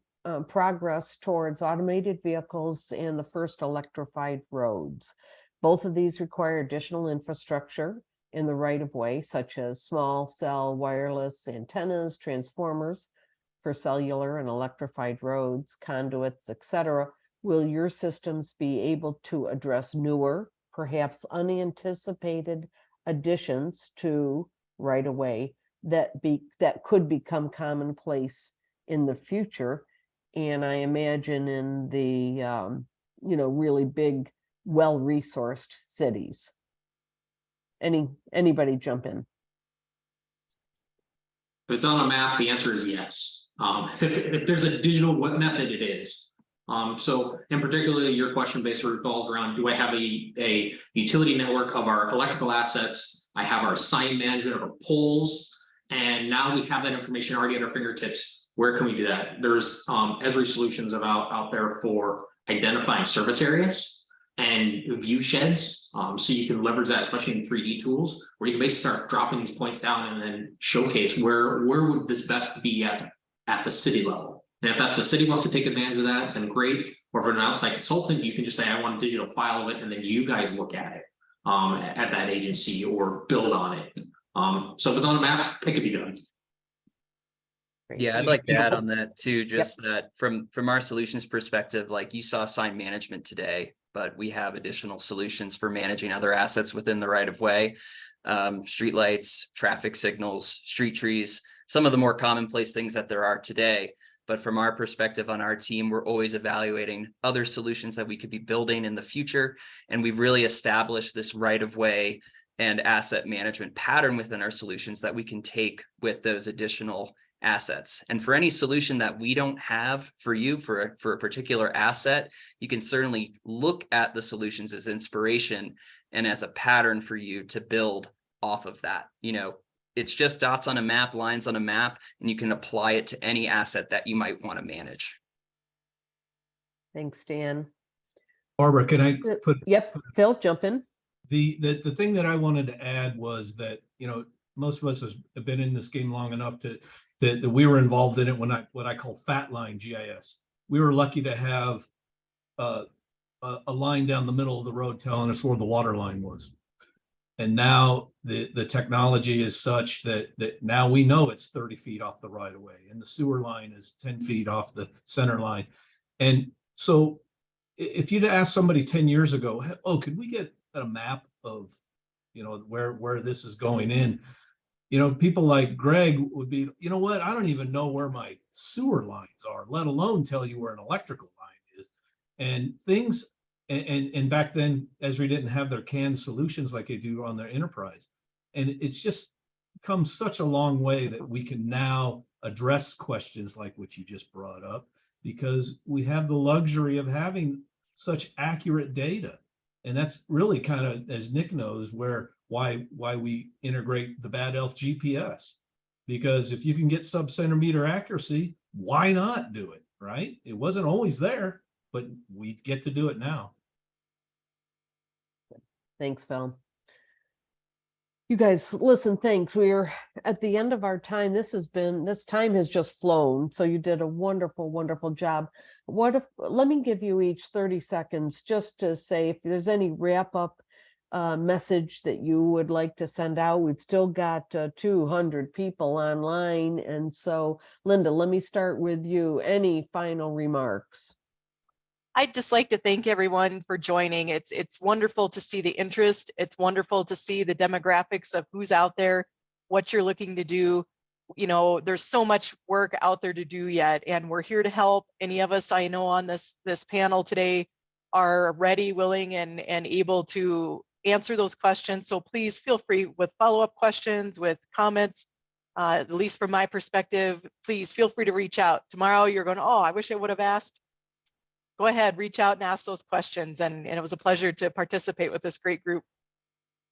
progress towards automated vehicles and the first electrified roads. Both of these require additional infrastructure in the right of way, such as small cell wireless antennas, transformers for cellular and electrified roads, conduits, etc. Will your systems be able to address newer, perhaps unanticipated additions to right of way that could become commonplace in the future? And I imagine in the really big, well-resourced cities. Anybody jump in? If it's on a map, the answer is yes. If there's a digital, what method it is. So, and particularly your question basically revolves around, do I have a utility network of our electrical assets? I have our sign management of our poles, and now we have that information already at our fingertips. Where can we do that? There's Esri solutions out there for identifying service areas and view sheds. So you can leverage that, especially in 3D tools, where you can basically start dropping these points down and then showcase where would this best be at the city level. And if that's the city wants to take advantage of that, then great. Or for an outside consultant, you can just say, I want a digital file of it, and then you guys look at it at that agency or build on it. So if it's on a map, it could be done. Yeah, I'd like to add on that too, just that from our solutions perspective, like you saw sign management today, but we have additional solutions for managing other assets within the right of way, streetlights, traffic signals, street trees, some of the more commonplace things that there are today. But from our perspective on our team, we're always evaluating other solutions that we could be building in the future. And we've really established this right of way and asset management pattern within our solutions that we can take with those additional assets. And for any solution that we don't have for you for a particular asset, you can certainly look at the solutions as inspiration and as a pattern for you to build off of that. You know, it's just dots on a map, lines on a map, and you can apply it to any asset that you might want to manage. Thanks, Dan. Barbara, can I put? Yep, Phil, jump in. The thing that I wanted to add was that, you know, most of us have been in this game long enough that we were involved in it when what I call fat line GIS. We were lucky to have a line down the middle of the road telling us where the water line was. And now the technology is such that now we know it's 30 feet off the right of way, and the sewer line is 10 feet off the center line. And so if you'd asked somebody 10 years ago, oh, could we get a map of, you know, where this is going in? You know, people like Greg would be, you know what, I don't even know where my sewer lines are, let alone tell you where an electrical line is. And things, and back then, Esri didn't have their canned solutions like they do on their enterprise. And it's just come such a long way that we can now address questions like what you just brought up, because we have the luxury of having such accurate data. And that's really kind of, as Nick knows, why we integrate the Bad Elf GPS, because if you can get sub-centimeter accuracy, why not do it, right? It wasn't always there, but we get to do it now. Thanks, Phil. You guys, listen, thanks. We're at the end of our time. This time has just flown. So you did a wonderful, wonderful job. Let me give you each 30 seconds just to say if there's any wrap up message that you would like to send out. We've still got 200 people online. And so, Linda, let me start with you. Any final remarks? I'd just like to thank everyone for joining. It's wonderful to see the interest. It's wonderful to see the demographics of who's out there, what you're looking to do. You know, there's so much work out there to do yet, and we're here to help. Any of us I know on this panel today are ready, willing, and able to answer those questions. So please feel free with follow-up questions, with comments, at least from my perspective. Please feel free to reach out. Tomorrow you're going, oh, I wish I would have asked. Go ahead, reach out and ask those questions. And it was a pleasure to participate with this great group.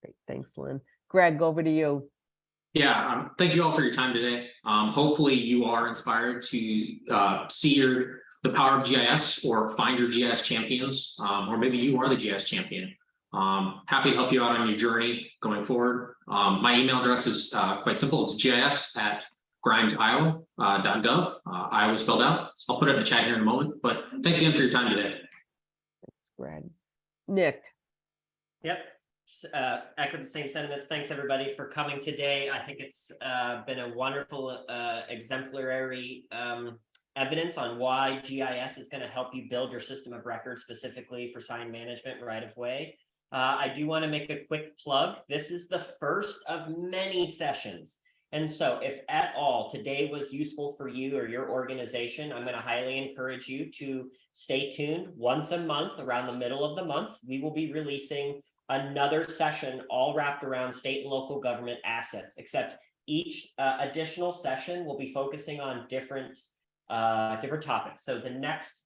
Great, thanks, Lynn. Greg, over to you. Yeah, thank you all for your time today. Hopefully you are inspired to see the power of GIS or find your GIS champions, or maybe you are the GIS champion. Happy to help you out on your journey going forward. My email address is quite simple. It's gis@grimesiowa.gov. Iowa spelled out. I'll put it in the chat here in a moment, but thanks again for your time today. Thanks, Greg. Nick. Yep. Echo the same sentiments. Thanks everybody for coming today. I think it's been a wonderful exemplary evidence on why GIS is going to help you build your system of record specifically for sign management right of way. I do want to make a quick plug. This is the first of many sessions. And so if at all today was useful for you or your organization, I'm going to highly encourage you to stay tuned. Once a month, around the middle of the month, we will be releasing another session all wrapped around state and local government assets, except each additional session will be focusing on different topics. So the next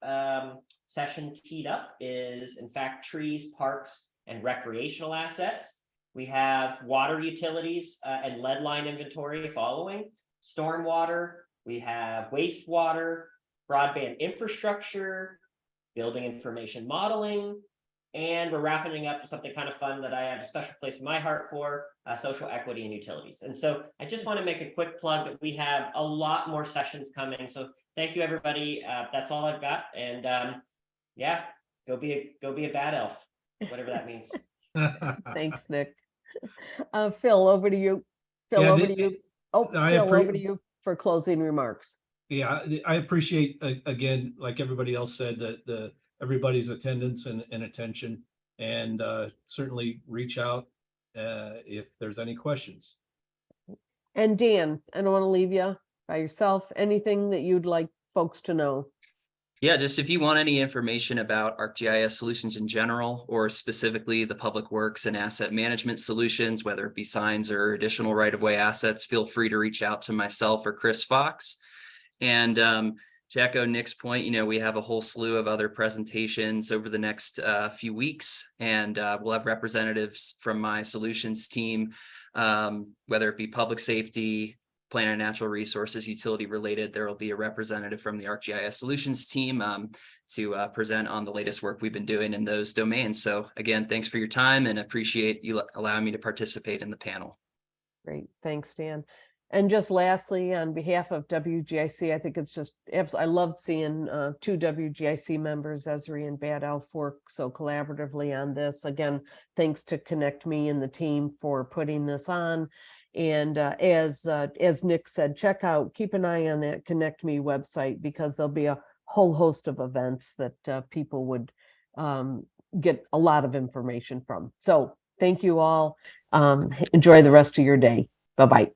session teed up is, in fact, trees, parks, and recreational assets. We have water utilities and lead line inventory following, stormwater. We have wastewater, broadband infrastructure, building information modeling, and we're wrapping up something kind of fun that I have a special place in my heart for, social equity and utilities. And so I just want to make a quick plug that we have a lot more sessions coming. So thank you, everybody. That's all I've got. And yeah, go be a bad elf, whatever that means. Thanks, Nick. Phil, over to you. Phil, Yeah, over to you. Oh, Phil, over to you for closing remarks. Yeah, I appreciate, again, like everybody else said, that everybody's attendance and attention, and certainly reach out if there's any questions. And Dan, I don't want to leave you by yourself. Anything that you'd like folks to know? Yeah, just if you want any information about ArcGIS solutions in general, or specifically the public works and asset management solutions, whether it be signs or additional right-of-way assets, feel free to reach out to myself or Chris Fox. And to echo Nick's point, we have a whole slew of other presentations over the next few weeks, and we'll have representatives from my solutions team, whether it be public safety, plant and natural resources, utility related. There will be a representative from the ArcGIS solutions team to present on the latest work we've been doing in those domains. So again, thanks for your time and appreciate you allowing me to participate in the panel. Great, thanks, Dan. And just lastly, on behalf of WGIC, I think it's just, I love seeing two WGIC members, Esri and Bad Elf, work so collaboratively on this. Again, thanks to Connect Me and the team for putting this on. And as Nick said, keep an eye on that Connect Me website, because there'll be a whole host of events that people would get a lot of information from. So thank you all. Enjoy the rest of your day. Bye-bye.